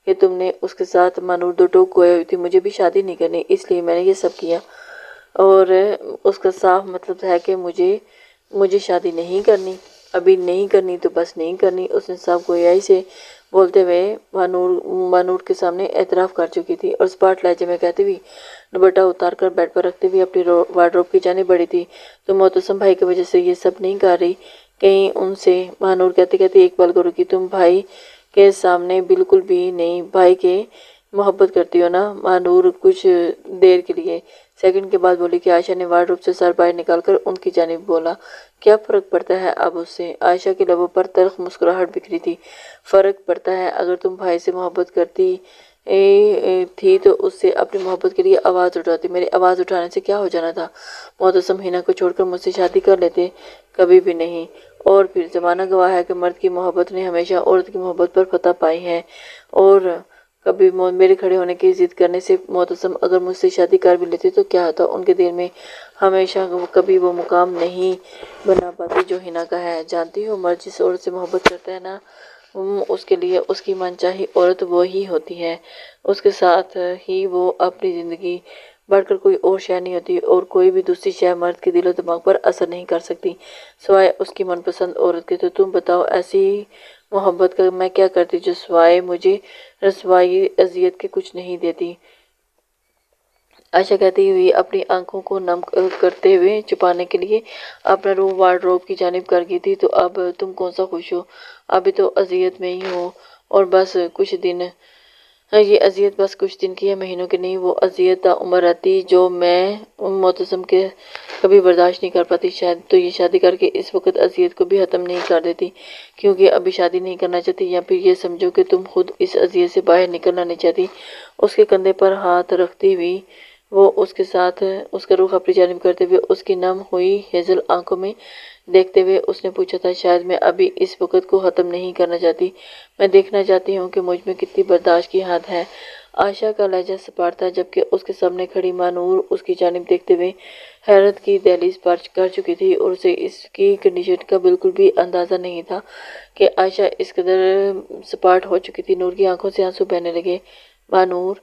کہ تم نے اس کے ساتھ مانور دو ٹوک گوئے ہوئی تھی، مجھے بھی شادی نہیں کرنی، اس لیے میں نے یہ سب کیا، اور اس کا صاف مطلب ہے کہ مجھے شادی نہیں کرنی، ابھی نہیں کرنی تو بس نہیں کرنی۔ اس نے صاف گویائی سے بولتے ہوئے مانور کے سامنے اعتراف کر چکی تھی، اور سپاٹ لہجے میں کہتی ہوئی دوپٹہ اتار کر بیڈ پر رکھتے ہوئے اپنی وارڈروب کی جانب بڑھی تھی، تم معتصم بھائی کی وجہ سے یہ سب نہیں کر رہی کہیں ان سے؟ مانور کہتے کہتے ایک پل کو رکی، تم بھائی کے سامنے بالکل بھی نہیں، بھائی کے محبت کرتی ہو نا؟ مانور کچھ دیر کے لیے سیکنڈ کے بعد بولی کہ عائشہ نے وارڈروب سے سر باہر نکال کر ان کی جانب بولا، کیا فرق پڑتا ہے اب اس سے؟ عائشہ کے لبوں پر تلخ مسکراہٹ بکھری تھی۔ فرق پڑتا ہے، اگر تم بھائی سے محبت کرتی تھی تو اس سے اپنی محبت کے لیے آواز اٹھاتی، میری آواز اٹھانے سے کیا ہو جانا تھا؟ معتصم ہینا کو چھوڑ کر مجھ سے شادی کر لیتے؟ کبھی بھی نہیں۔ اور پھر زمانہ گواہ ہے کہ مرد کی محبت نے ہمیشہ عورت کی محبت پر فتح پائی ہے، اور کبھی میرے کھڑے ہونے کی ضد کرنے سے معتصم اگر مجھ سے شادی کر بھی لیتے تو کیا ہوتا؟ ان کے دل میں ہمیشہ کبھی وہ مقام نہیں بنا پاتی جو ہینا کا ہے۔ جانتی ہو، مرد جس عورت سے محبت کرتا ہے نا، اس کے لیے اس کی من چاہی عورت وہی ہوتی ہے، اس کے ساتھ ہی وہ اپنی زندگی بڑھ کر کوئی اور شے نہیں ہوتی، اور کوئی بھی دوسری شے مرد کے دل و دماغ پر اثر نہیں کر سکتی سوائے اس کی من پسند عورت کے۔ تو تم بتاؤ، ایسی محبت کا میں کیا کرتی جو سوائے مجھے رسوائی اذیت کے کچھ نہیں دیتی؟ عائشہ کہتی ہوئی اپنی آنکھوں کو نم کرتے ہوئے چھپانے کے لیے اپنا روح وارڈروب کی جانب کر گئی تھی، تو اب تم کون سا خوش ہو؟ ابھی تو اذیت میں ہی ہو، اور بس کچھ دن، یہ اذیت بس کچھ دن کی ہے، مہینوں کی نہیں۔ وہ اذیت تا عمر رہتی جو میں معتصم کے کبھی برداشت نہیں کر پاتی۔ شاید تو یہ شادی کر کے اس وقت اذیت کو بھی ختم نہیں کر دیتی کیونکہ ابھی شادی نہیں کرنا چاہتی، یا پھر یہ سمجھو کہ تم خود اس اذیت سے باہر نکلنا نہیں چاہتی۔ اس کے کندھے پر ہاتھ رکھتی ہوئی وہ اس کے ساتھ اس کا رخ اپنی جانب کرتے ہوئے اس کی نم ہوئی ہیزل آنکھوں میں دیکھتے ہوئے اس نے پوچھا تھا، شاید میں ابھی اس وقت کو ختم نہیں کرنا چاہتی، میں دیکھنا چاہتی ہوں کہ مجھ میں کتنی برداشت کی حد ہے۔ عائشہ کا لہجہ سپاٹ تھا، جبکہ اس کے سامنے کھڑی مانور اس کی جانب دیکھتے ہوئے حیرت کی دہلیز پار کر چکی تھی، اور اسے اس کی کنڈیشن کا بالکل بھی اندازہ نہیں تھا کہ عائشہ اس قدر سپاٹ ہو چکی تھی۔ نور کی آنکھوں سے آنسو بہنے لگے۔ مانور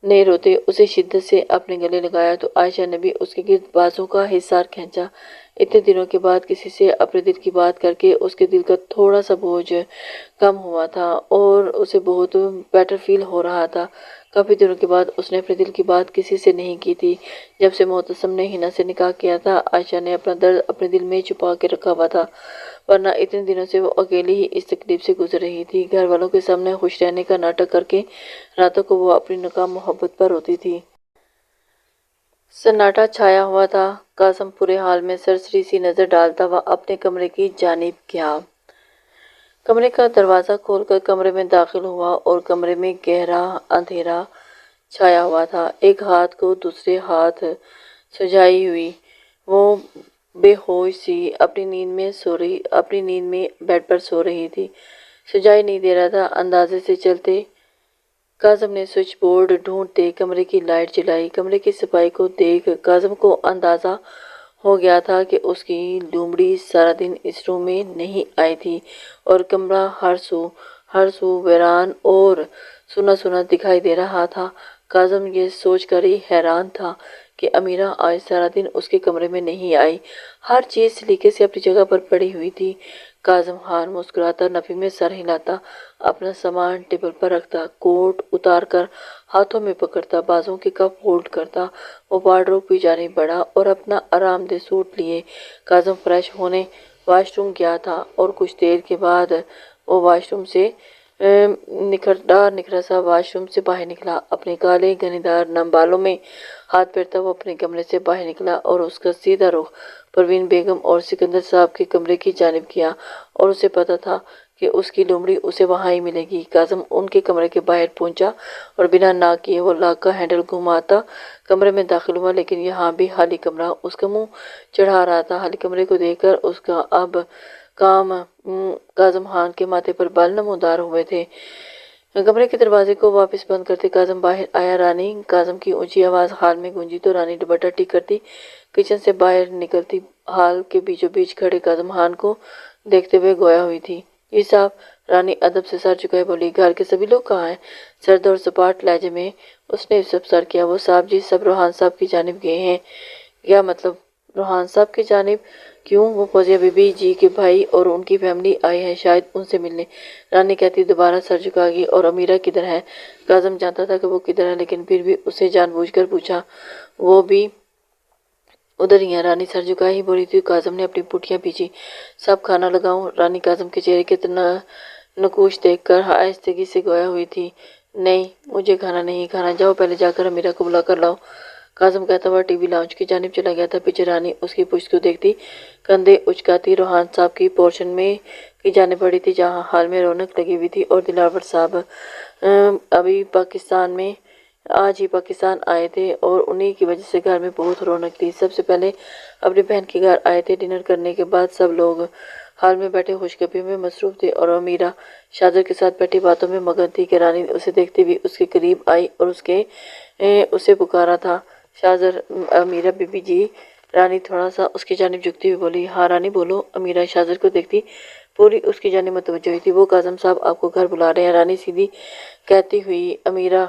نے روتے اسے شدت سے اپنے گلے لگایا تو عائشہ نے بھی اس کے گرد بازوں کا حصار کھینچا۔ اتنے دنوں کے بعد کسی سے اپنے دل کی بات کر کے اس کے دل کا تھوڑا سا بوجھ کم ہوا تھا، اور اسے بہت بیٹر فیل ہو رہا تھا۔ کافی دنوں کے بعد اس نے اپنے دل کی بات کسی سے نہیں کی تھی۔ جب سے معتصم نے ہینا سے نکاح کیا تھا، عائشہ نے اپنا درد اپنے دل میں چھپا کے رکھا ہوا تھا، ورنہ اتنے دنوں سے وہ اکیلی ہی اس تکلیف سے گزر رہی تھی۔ گھر والوں کے سامنے خوش رہنے کا ناٹک کر کے راتوں کو وہ اپنی ناکام محبت پر روتی تھی۔ سناٹا چھایا ہوا تھا۔ قاسم پورے حال میں سرسری سی نظر ڈالتا ہوا اپنے کمرے کی جانب گیا۔ کمرے کا دروازہ کھول کر کمرے میں داخل ہوا اور کمرے میں گہرا اندھیرا چھایا ہوا تھا۔ ایک ہاتھ کو دوسرے ہاتھ سجائی ہوئی وہ بے ہوش سی اپنی نیند میں بیڈ پر سو رہی تھی۔ سجائی نہیں دے رہا تھا، اندازے سے چلتے۔ کاظم نے سوئچ بورڈ ڈھونڈتے کمرے کی لائٹ جلائی۔ کمرے کی صفائی کو دیکھ کاظم کو اندازہ ہو گیا تھا کہ اس کی لومڑی سارا دن اس روم میں نہیں آئی تھی اور کمرہ ہر سو ویران اور سنا سنا دکھائی دے رہا تھا۔ کاظم یہ سوچ کر ہی حیران تھا کہ امیرہ آج سارا دن اس کے کمرے میں نہیں آئی۔ ہر چیز سلیقے سے اپنی جگہ پر پڑی ہوئی تھی۔ کاظم خان مسکراتا، نفی میں سر ہلاتا، اپنا سامان ٹیبل پر رکھتا، کوٹ اتار کر ہاتھوں میں پکڑتا، بازوں کے کپ فولڈ کرتا۔ وہ وارڈروب کی جانب بڑھا اور اپنا آرام دہ سوٹ لیے کاظم فریش ہونے واش روم گیا تھا اور کچھ دیر کے بعد وہ واش روم سے نکھرا سا واش روم سے باہر نکلا۔ اپنے کالے گھنے دار نم بالوں میں ہاتھ پھیرتا وہ اپنے کمرے سے باہر نکلا اور اس کا سیدھا رخ پروین بیگم اور سکندر صاحب کے کمرے کی جانب کیا اور اسے پتا تھا کہ اس کی لومڑی اسے وہاں ہی ملے گی۔ کاظم ان کے کمرے کے باہر پہنچا اور بنا ناک کیے وہ لاک کا ہینڈل گھماتا کمرے میں داخل ہوا، لیکن یہاں بھی خالی کمرہ اس کا منہ چڑھا رہا تھا۔ خالی کمرے کو دیکھ کر اس کا اب کام کاظم خان کے ماتھے پر بال نمودار ہوئے تھے۔ کمرے کے دروازے کو واپس بند کرتے کاظم باہر آیا۔ رانی کاظم کی اونچی آواز ہال میں گونجی تو رانی دوپٹہ ٹھیک کرتی کچن سے باہر نکلتی ہال کے بیچوں بیچ کھڑے کاظم خان کو دیکھتے ہوئے گویا ہوئی تھی۔ جی صاحب، رانی ادب سے سر جھکائے بولی۔ گھر کے سبھی لوگ کہاں ہیں؟ سرد اور سپاٹ لہجے میں اس نے سب سر کیا۔ وہ صاحب جی سب روحان صاحب کی جانب گئے ہیں۔ کیا مطلب روحان صاحب کی جانب؟ کیوں؟ وہ فوزیہ بی بی جی کے بھائی اور ان کی فیملی آئی ہے، شاید ان سے ملنے۔ رانی کہتی دوبارہ سر جھکا گئی۔ اور امیرہ کدھر ہے؟ کاظم جانتا تھا کہ وہ کدھر ہے، لیکن پھر بھی اسے جان بوجھ کر پوچھا۔ وہ بھی ادھر ہی ہیں، رانی سر جھکائے ہی بولی تھی۔ کاظم نے اپنی پٹیاں پیچھی۔ صاحب کھانا لگاؤں؟ رانی کاظم کے چہرے کے نقوش دیکھ کر آہستگی سے گویا ہوئی تھی۔ نہیں، مجھے کھانا نہیں کھانا، جاؤ پہلے جا کر امیرہ کو بلا کر لاؤ۔ کاظم کہتا ہوا ٹی وی لاؤنج کی جانب چلا گیا تھا۔ پیچھے رانی اس کی پشت کو دیکھتی کندھے اچکاتی روحان صاحب کی پورشن میں کی جانب بڑھی تھی، جہاں ہال میں رونق لگی ہوئی تھی اور دلاور صاحب آج ہی پاکستان آئے تھے اور انہی کی وجہ سے گھر میں بہت رونق تھی۔ سب سے پہلے اپنی بہن کے گھر آئے تھے۔ ڈنر کرنے کے بعد سب لوگ ہال میں بیٹھے خوش گپی میں مصروف تھے اور امیرہ شاہزر کے ساتھ بیٹھی باتوں میں مگن تھی کہ رانی اسے دیکھتے ہوئے اس کے قریب آئی اور اسے پکارا تھا، شاہزر، امیرہ بی بی جی۔ رانی تھوڑا سا اس کی جانب جھکتی ہوئی بولی، ہاں رانی بولو۔ امیرہ شاہزر کو دیکھتی پوری اس کی جانب متوجہ ہوئی تھی۔ وہ کاظم صاحب آپ کو گھر بلا رہے ہیں۔ رانی سیدھی کہتی ہوئی، امیرہ،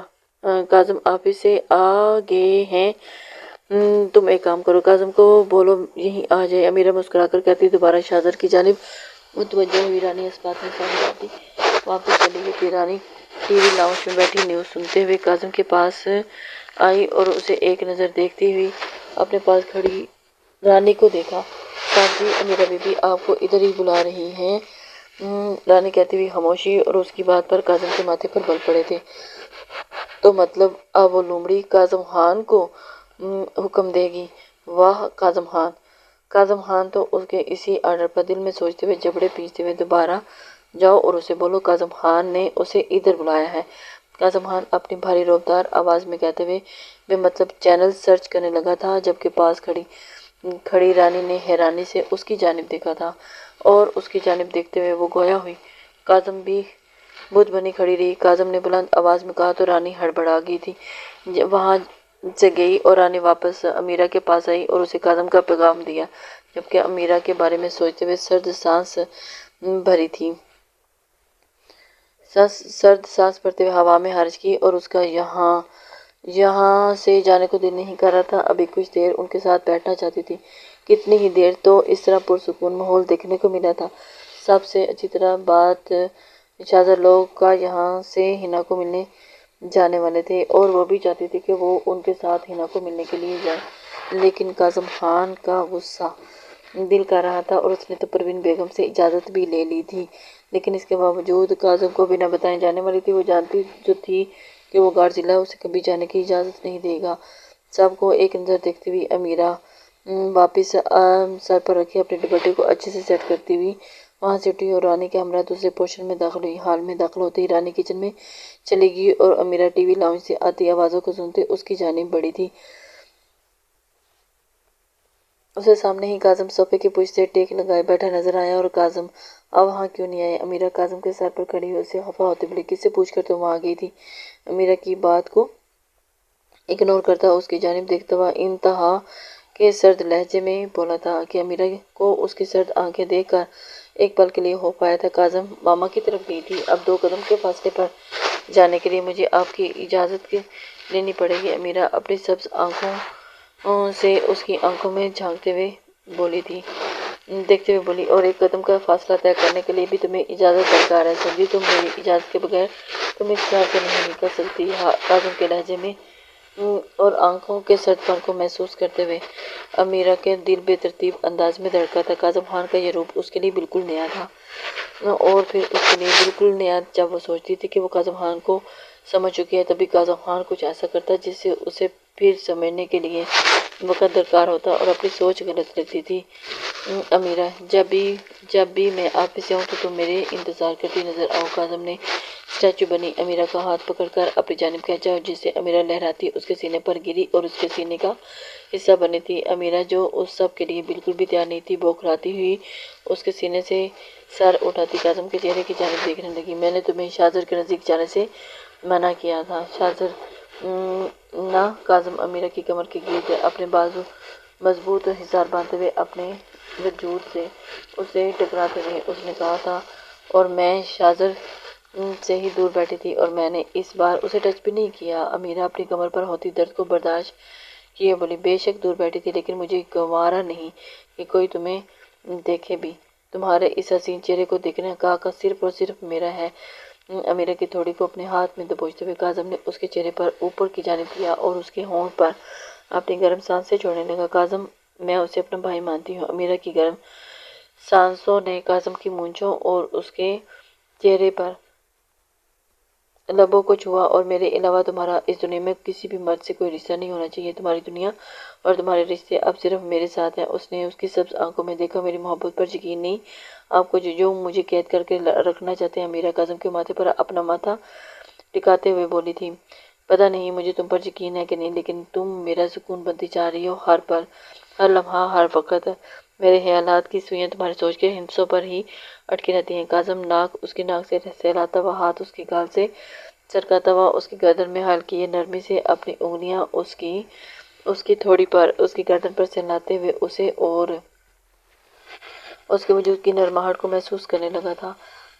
کاظم آفس سے آ گئے ہیں، تم ایک کام کرو، کاظم کو بولو یہیں آ جائے۔ امیرہ مسکرا کر کہتی دوبارہ شاہزر کی جانب متوجہ ہوئی۔ رانی اس بات میں سمجھ جاتی واپس چلی گئی تھی۔ رانی ٹی وی لاؤنج میں بیٹھی نیوز سنتے ہوئے کاظم کے پاس آئی اور اسے ایک نظر دیکھتی ہوئی اپنے پاس کھڑی رانی کو دیکھا۔ صاحب جی، امیرہ بی بی آپ کو ادھر ہی بلا رہی ہیں۔ رانی کہتی ہوئی خاموشی اور اس کی بات پر کاظم کے ماتھے پر بل پڑے تھے۔ تو مطلب اب وہ لومڑی کاظم خان کو حکم دے گی؟ واہ کاظم خان! کاظم خان تو اس کے اسی آرڈر پر دل میں سوچتے ہوئے جبڑے پیستے ہوئے دوبارہ جاؤ اور اسے بولو کاظم خان نے اسے ادھر بلایا ہے۔ کاظم خان اپنی بھاری رعبدار آواز میں کہتے ہوئے بے مطلب چینل سرچ کرنے لگا تھا، جبکہ پاس کھڑی رانی نے حیرانی سے اس کی جانب دیکھا تھا اور اس کی جانب دیکھتے ہوئے وہ گویا ہوئی۔ کاظم بھی بت بنی کھڑی رہی۔ کاظم نے بلند آواز میں کہا تو رانی ہڑبڑا گئی تھی، وہاں سے گئی اور رانی واپس امیرہ کے پاس آئی اور اسے کاظم کا پیغام دیا، جبکہ امیرہ کے بارے میں سوچتے ہوئے سرد سانس بھری تھی۔ سرد سانس بھرتے ہوئے ہوا میں خارج کی اور اس کا یہاں سے جانے کو دل نہیں کر رہا تھا۔ ابھی کچھ دیر ان کے ساتھ بیٹھنا چاہتی تھی، کتنی ہی دیر تو اس طرح پرسکون ماحول دیکھنے کو ملا تھا۔ سب سے اچھی طرح بات شاہزر لوگ کا یہاں سے حنا کو ملنے جانے والے تھے اور وہ بھی چاہتی تھی کہ وہ ان کے ساتھ حنا کو ملنے کے لیے جائے، لیکن کاظم خان کا غصہ دل کر رہا تھا اور اس نے تو پروین بیگم سے اجازت بھی لے لی تھی، لیکن اس کے باوجود کاظم کو بنا بتائے جانے والی تھی۔ وہ جانتی جو تھی کہ وہ گارڈ ضلع اسے کبھی جانے کی اجازت نہیں دے گا۔ سب کو ایک نظر دیکھتی ہوئی امیرہ واپس سر پر رکھے اپنے دوپٹے کو اچھے سے سیٹ کرتی ہوئی وہاں سے اٹھی اور رانی کے ہمراہ دوسرے پورشن میں داخل ہوئی۔ ہال میں داخل ہوتے ہی رانی کچن میں چلی گئی اور امیرہ ٹی وی لاؤنج سے آتی آوازوں کو سنتے اس کی جانب بڑھی تھی۔ اسے سامنے ہی کاظم صوفے کی پشت سے ٹیک لگائے بیٹھا نظر آیا اور کاظم اب وہاں کیوں نہیں آئے؟ امیرہ کاظم کے سر پر کھڑی ہوئی اسے خفا ہوتے بولی، کس سے پوچھ کر تم وہاں گئی تھی؟ امیرہ کی بات کو اگنور کرتا اس کی جانب دیکھتا ہوا انتہا کے سرد لہجے میں بولا تھا کہ امیرہ کو اس کی سرد آنکھیں دیکھ کر ایک پل کے لیے ہو پایا تھا۔ کاظم ماما کی طرف گئی تھی۔ اب 2 قدم کے فاصلے پر جانے کے لیے مجھے آپ کی اجازت لینی پڑے گی، امیرہ اپنی سبز آنکھوں سے اس کی آنکھوں میں جھانکتے ہوئے بولی تھی، دیکھتے ہوئے بولی، اور 1 قدم کا فاصلہ طے کرنے کے لیے بھی تمہیں اجازت درکار ہے۔ سمجھی تم میری اجازت کے بغیر تم اس شہر سے نہیں نکل سکتی۔ کاظم کے لہجے میں اور آنکھوں کے سرد پن کو محسوس کرتے ہوئے امیرہ کے دل بے ترتیب انداز میں دھڑکا تھا۔ کاظم خان کا یہ روپ اس کے لیے بالکل نیا تھا، اور پھر اس کے لیے بالکل نیا جب وہ سوچتی تھی کہ وہ کاظم خان کو سمجھ چکی ہے، تبھی کاظم خان کچھ ایسا کرتا جس سے اسے پھر سمجھنے کے لیے وقت درکار ہوتا اور اپنی سوچ غلط لگتی تھی۔ امیرہ، جب بھی میں آپ سے آؤں تو تم میرے انتظار کرتی نظر آؤ۔ کاظم نے اسٹیچو بنی امیرہ کا ہاتھ پکڑ کر اپنی جانب کھینچا، جس سے امیرہ لہراتی اس کے سینے پر گری اور اس کے سینے کا حصہ بنی تھی۔ امیرہ، جو اس سب کے لیے بالکل بھی تیار نہیں تھی، بوکھلاتی ہوئی اس کے سینے سے سر اٹھاتی کاظم کے چہرے کی جانب دیکھنے لگی۔ میں نے تمہیں شاہزر کے نزدیک جانے سے منع کیا تھا۔ شاہزر نہ۔ کاظم امیرہ کی کمر کے گرد اپنے بازو مضبوط حصار باندھتے ہوئے اپنے وجود سے اسے ٹکراتے رہے۔ اس نے کہا تھا، اور میں شاہزر سے ہی دور بیٹھی تھی اور میں نے اس بار اسے ٹچ بھی نہیں کیا۔ امیرہ اپنی کمر پر ہوتی درد کو برداشت کیے بولی، بے شک دور بیٹھی تھی، لیکن مجھے گوارا نہیں کہ کوئی تمہیں دیکھے بھی۔ تمہارے اس حسین چہرے کو دیکھنے کا حق صرف اور صرف میرا ہے۔ امیرہ کی تھوڑی کو اپنے ہاتھ میں دبوچتے ہوئے کاظم نے اس کے چہرے پر اوپر کی جانب کیا اور اس کے ہونٹ پر اپنی گرم سانسیں چھوڑنے لگا۔ کاظم، میں اسے اپنا بھائی مانتی ہوں۔ امیرہ کی گرم سانسوں نے کاظم کی مونچھوں اور اس کے چہرے پر لبوں کو چھوا، اور میرے علاوہ تمہارا اس دنیا میں کسی بھی مرد سے کوئی رشتہ نہیں ہونا چاہیے۔ تمہاری دنیا اور تمہارے رشتے اب صرف میرے ساتھ ہیں۔ اس نے اس کی سبز آنکھوں میں دیکھا، میری محبت پر یقین نہیں آپ کو جو مجھے قید کر کے رکھنا چاہتے ہیں۔ امیرہ کاظم کے ماتھے پر اپنا ماتھا ٹکاتے ہوئے بولی تھی، پتہ نہیں مجھے تم پر یقین ہے کہ نہیں، لیکن تم میرا سکون بنتی جا رہی ہو۔ ہر پل، ہر لمحہ، ہر وقت میرے خیالات کی سوئیاں تمہاری سوچ کے ہندسوں پر ہی اٹکی رہتی ہیں۔ کاظم اس کی ناک سے سہلاتا ہوا ہاتھ اس کی گال سے سرکاتا ہوا اس کی گردن میں ہلکی نرمی سے اپنی انگلیاں اس کی تھوڑی پر اس کی گردن پر سہلاتے ہوئے اسے اور اس کے وجود کی نرماہٹ کو محسوس کرنے لگا تھا۔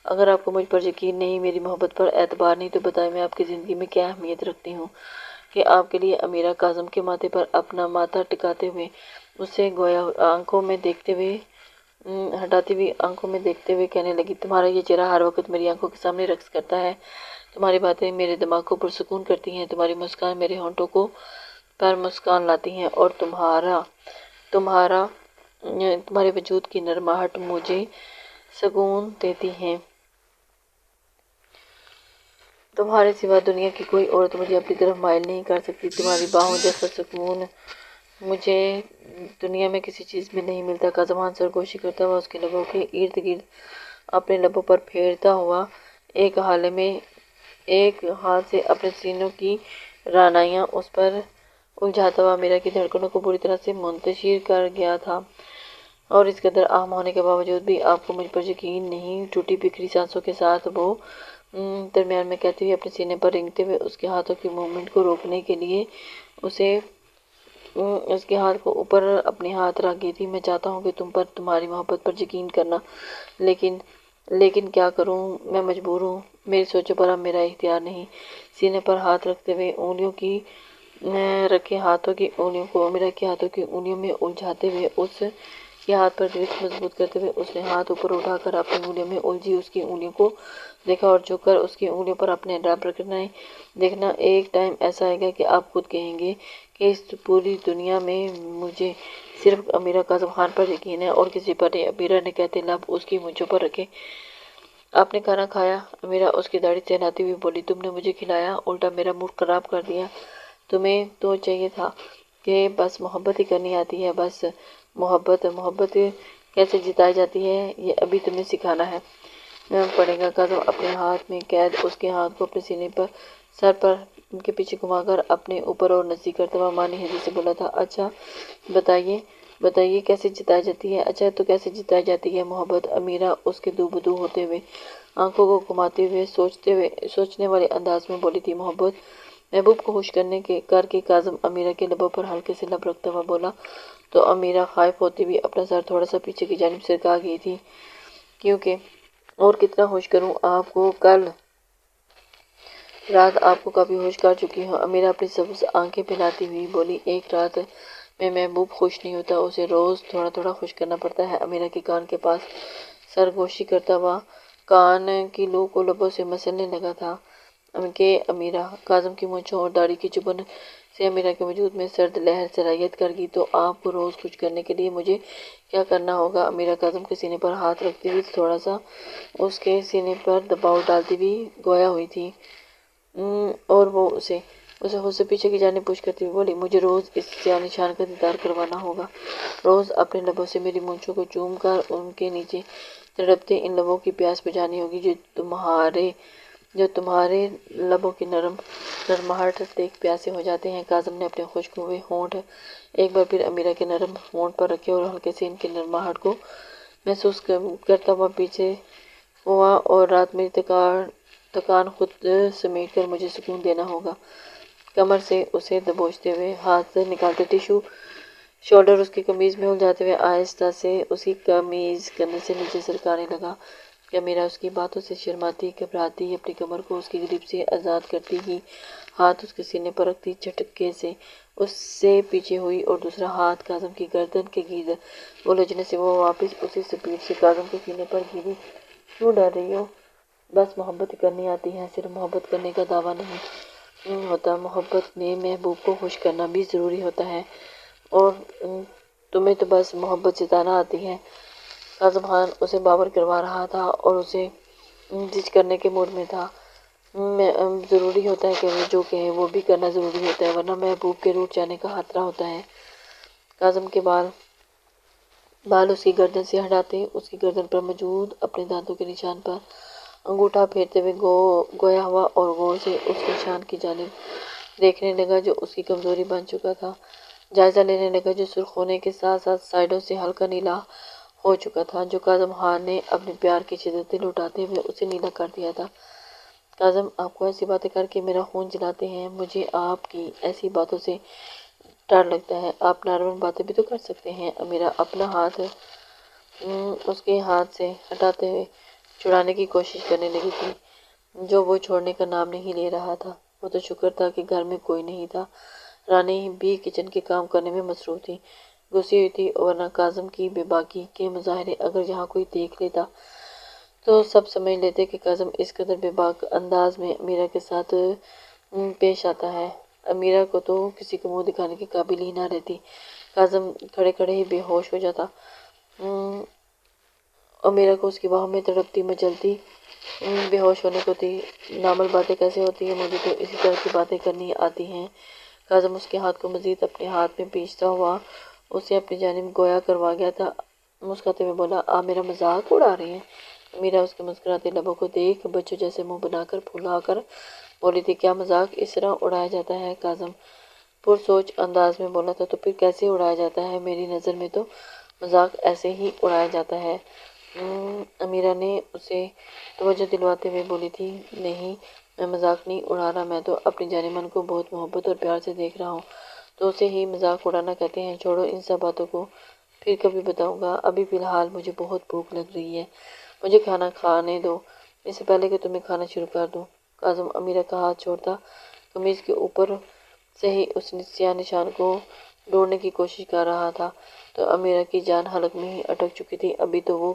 اگر آپ کو مجھ پر یقین نہیں، میری محبت پر اعتبار نہیں، تو بتائیں میں آپ کی زندگی میں کیا اہمیت رکھتی ہوں کہ آپ کے لیے؟ امیرہ کاظم کے ماتھے پر اپنا ماتھا ٹکاتے ہوئے اسے گویا آنکھوں میں دیکھتے ہوئے ہٹاتی ہوئی آنکھوں میں دیکھتے ہوئے کہنے لگی، تمہارا یہ چہرہ ہر وقت میری آنکھوں کے سامنے رقص کرتا ہے، تمہاری باتیں میرے دماغ کو پرسکون کرتی ہیں، تمہاری مسکان میرے ہونٹوں کو پر مسکان لاتی ہیں، اور تمہارے وجود کی نرماہٹ مجھے سکون دیتی ہے۔ تمہارے سوا دنیا کی کوئی عورت مجھے اپنی طرف مائل نہیں کر سکتی۔ تمہاری باہوں جیسا سکون مجھے دنیا میں کسی چیز میں نہیں ملتا۔ کاظم خان سرگوشی کرتا ہوا اس کے لبوں کے ارد گرد اپنے لبوں پر پھیرتا ہوا ایک ہاتھ سے اپنے سینوں کی رعنائیاں اس پر الجھاتا ہوا امیرہ کی دھڑکنوں کو بری طرح سے منتشر کر گیا تھا۔ اور اس قدر اہم ہونے کے باوجود بھی آپ کو مجھ پر یقین نہیں؟ ٹوٹی بکھری سانسوں کے ساتھ وہ درمیان میں کہتی ہوئی اپنے سینے پر رینگتے ہوئے اس کے ہاتھوں کی موومنٹ کو روکنے کے لیے اس کے ہاتھ کو اوپر اپنے ہاتھ رکھ گئی تھی۔ میں چاہتا ہوں کہ تم پر تمہاری محبت پر یقین کرنا، لیکن کیا کروں؟ میں مجبور ہوں، میری سوچوں پر اب میرا اختیار نہیں۔ سینے پر ہاتھ رکھتے ہوئے انگلیوں کی رکھے ہاتھوں کی انگلیوں کو امیرہ کے ہاتھوں کی انگلیوں میں الجھاتے ہوئے اس کے ہاتھ پر گرفت مضبوط کرتے ہوئے اس نے ہاتھ اوپر اٹھا کر اپنی انگلیوں میں الجھی اس کی انگلیوں کو دیکھا اور جھک کر اس کی انگلیوں پر اپنے رب رکھنا دیکھنا۔ ایک ٹائم ایسا آئے گا کہ آپ خود کہیں گے کہ اس پوری دنیا میں مجھے صرف امیرہ کاظم خان پر یقین ہے اور کسی پر نہیں۔ امیرہ نے کہتے لب اس کی مونچھوں پر رکھے، آپ نے کھانا کھایا؟ امیرہ اس کی داڑھی سہلاتی ہوئی بولی، تم نے مجھے کھلایا، الٹا میرا موڈ خراب کر دیا۔ تمہیں تو چاہیے تھا کہ بس محبت ہی کرنی آتی ہے، بس محبت کیسے جتائی جاتی ہے یہ ابھی تمہیں سکھانا پڑے گا۔ کاظم اپنے ہاتھ میں قید اس کے ہاتھ کو اپنے سینے پر سر پر کے پیچھے گھما کر اپنے اوپر اور نزدیک کرتا ہوا معنی ہدی سے بولا تھا، اچھا بتائیے کیسے جتائی جاتی ہے؟ اچھا تو کیسے جتائی جاتی ہے محبت؟ امیرہ اس کے دو بدو ہوتے ہوئے آنکھوں کو گھماتے ہوئے سوچنے والے انداز میں بولی تھی، محبت محبوب کو خوش کر کے کاظم امیرہ کے لبوں پر ہلکے سے لب رکھتا ہوا بولا تو امیرہ خائف ہوتی ہوئی اپنا سر تھوڑا سا پیچھے کی جانب سرکا گئی تھی، کیونکہ اور کتنا ہوش کروں آپ کو، کل رات آپ کو کافی ہوش کر چکی ہوں۔ امیرہ اپنی سبز آنکھیں پھیلاتی ہوئی بولی، ایک رات میں محبوب خوش نہیں ہوتا، اسے روز تھوڑا تھوڑا خوش کرنا پڑتا ہے۔ امیرہ کے کان کے پاس سرگوشی کرتا ہوا کان کی لو کو لبوں سے مسلنے لگا تھا کہ امیرہ کاظم کی مونچھوں اور داڑھی کی چبھن سے امیرہ کے وجود میں سرد لہر سرایت کر گئی۔ تو آپ کو روز خوش کرنے کے لیے مجھے کیا کرنا ہوگا؟ امیرہ کاظم کے سینے پر ہاتھ رکھتی ہوئی تھوڑا سا اس کے سینے پر دباؤ ڈالتی ہوئی گویا ہوئی تھی، اور وہ اسے خود سے پیچھے کی جانب پش کرتی ہوئی بولی، مجھے روز اس سیاہ نشان کا دیدار کروانا ہوگا، روز اپنے لبوں سے میری مونچھوں کو چوم کر ان کے نیچے تڑپتے ان لبوں کی پیاس بجھانی ہوگی جو تمہارے لبوں کی نرماہٹ دیکھ پیاسے ہو جاتے ہیں۔ کاظم نے اپنے خشک ہوئے ہونٹ ایک بار پھر امیرہ کے نرم ہونٹ پر رکھے اور ہلکے سے ان کی نرماہٹ کو محسوس کرتا ہوا پیچھے ہوا، اور رات میری تکان خود سمیٹ کر مجھے سکون دینا ہوگا۔ کمر سے اسے دبوچتے ہوئے ہاتھ نکالتے ٹیشو شولڈر اس کی قمیض میں الجھاتے ہوئے آہستہ سے اس کی قمیض کندھے سے نیچے سرکانے لگا کہ امیرہ اس کی باتوں سے شرماتی گھبراتی اپنی کمر کو اس کی گرپ سے آزاد کرتی ہی ہاتھ اس کے سینے پر رکھتی جھٹکے سے اس سے پیچھے ہوئی، اور دوسرا ہاتھ کاظم کی گردن کے گرد الجھنے سے وہ واپس اسی سپیڈ سے کاظم کے سینے پر گری۔ کیوں ڈر رہی ہو؟ بس محبت کرنی آتی ہے، صرف محبت کرنے کا دعویٰ نہیں ہوتا، محبت میں محبوب کو خوش کرنا بھی ضروری ہوتا ہے، اور تمہیں تو بس محبت جتانا آتی ہے۔ کاظم خان اسے باور کروا رہا تھا اور اسے جج کرنے کے موڈ میں تھا۔ ضروری ہوتا ہے کہ وہ جو کہے وہ بھی کرنا ضروری ہوتا ہے، ورنہ محبوب کے روٹھ جانے کا خطرہ ہوتا ہے۔ کاظم کے بال اس کی گردن سے ہٹاتے اس کی گردن پر موجود اپنے دانتوں کے نشان پر انگوٹھا پھیرتے ہوئے گویا ہوا اور غور سے اس نشان کی جانب دیکھنے لگا جو اس کی کمزوری بن چکا تھا، جائزہ لینے لگا جو سرخ ہونے کے ساتھ ساتھ سائڈوں سے ہلکا نیلا ہو چکا تھا، جو کاظم خان نے اپنے پیار کی شدتیں لٹاتے ہوئے اسے نیلا کر دیا تھا۔ کاظم آپ کو ایسی باتیں کر کے میرا خون جلاتے ہیں، مجھے آپ کی ایسی باتوں سے ڈر لگتا ہے، آپ نارمل باتیں بھی تو کر سکتے ہیں۔ امیرہ اپنا ہاتھ اس کے ہاتھ سے ہٹاتے ہوئے چھڑانے کی کوشش کرنے لگی تھی، جو وہ چھوڑنے کا نام نہیں لے رہا تھا۔ وہ تو شکر تھا کہ گھر میں کوئی نہیں تھا، رانی بھی کچن کے کام کرنے میں مصروف تھی، گھسی ہوئی تھی، ورنہ کاظم کی بے باکی کے مظاہرے اگر یہاں کوئی دیکھ لیتا تو سب سمجھ لیتے کہ کاظم اس قدر بے باک انداز میں امیرہ کے ساتھ پیش آتا ہے۔ امیرہ کو تو کسی کو منہ دکھانے کے قابل ہی نہ رہتی، کاظم کھڑے کھڑے ہی بے ہوش ہو جاتا۔ امیرہ کو اس کی باہوں میں تڑپتی مچلتی بے ہوش ہونے کو تھی۔ نارمل باتیں کیسے ہوتی ہیں؟ مجھے تو اسی طرح کی باتیں کرنی آتی ہیں۔ کاظم اس کے ہاتھ کو مزید اپنے ہاتھ میں کھینچتا ہوا اسے اپنی جانب گویا کروا گیا تھا، مسکراتے ہوئے بولا، آپ میرا مذاق اڑا رہے ہیں؟ امیرہ اس کے مسکراتے لبوں کو دیکھ بچوں جیسے منہ بنا کر پھلا کر بولی تھی، کیا مذاق اس طرح اڑایا جاتا ہے؟ کاظم پرسوچ انداز میں بولا تھا، تو پھر کیسے اڑایا جاتا ہے؟ میری نظر میں تو مذاق ایسے ہی اڑایا جاتا ہے۔ امیرہ نے اسے توجہ دلواتے ہوئے بولی تھی، نہیں میں مذاق نہیں اڑا رہا، میں تو اپنی جان من کو بہت محبت اور پیار سے دیکھ رہا ہوں، تو اسے ہی مذاق اڑانا کہتے ہیں۔ چھوڑو ان سب باتوں کو، پھر کبھی بتاؤں گا، ابھی فی الحال مجھے بہت بھوک لگ رہی ہے، مجھے کھانا کھانے دو اس سے پہلے کہ تمہیں کھانا شروع کر دوں۔ کاظم امیرہ کا ہاتھ چھوڑتا قمیض کے اوپر سے ہی اس سیاہ نشان کو ڈھونڈنے کی کوشش کر رہا تھا، تو امیرہ کی جان حلق میں ہی اٹک چکی تھی۔ ابھی تو وہ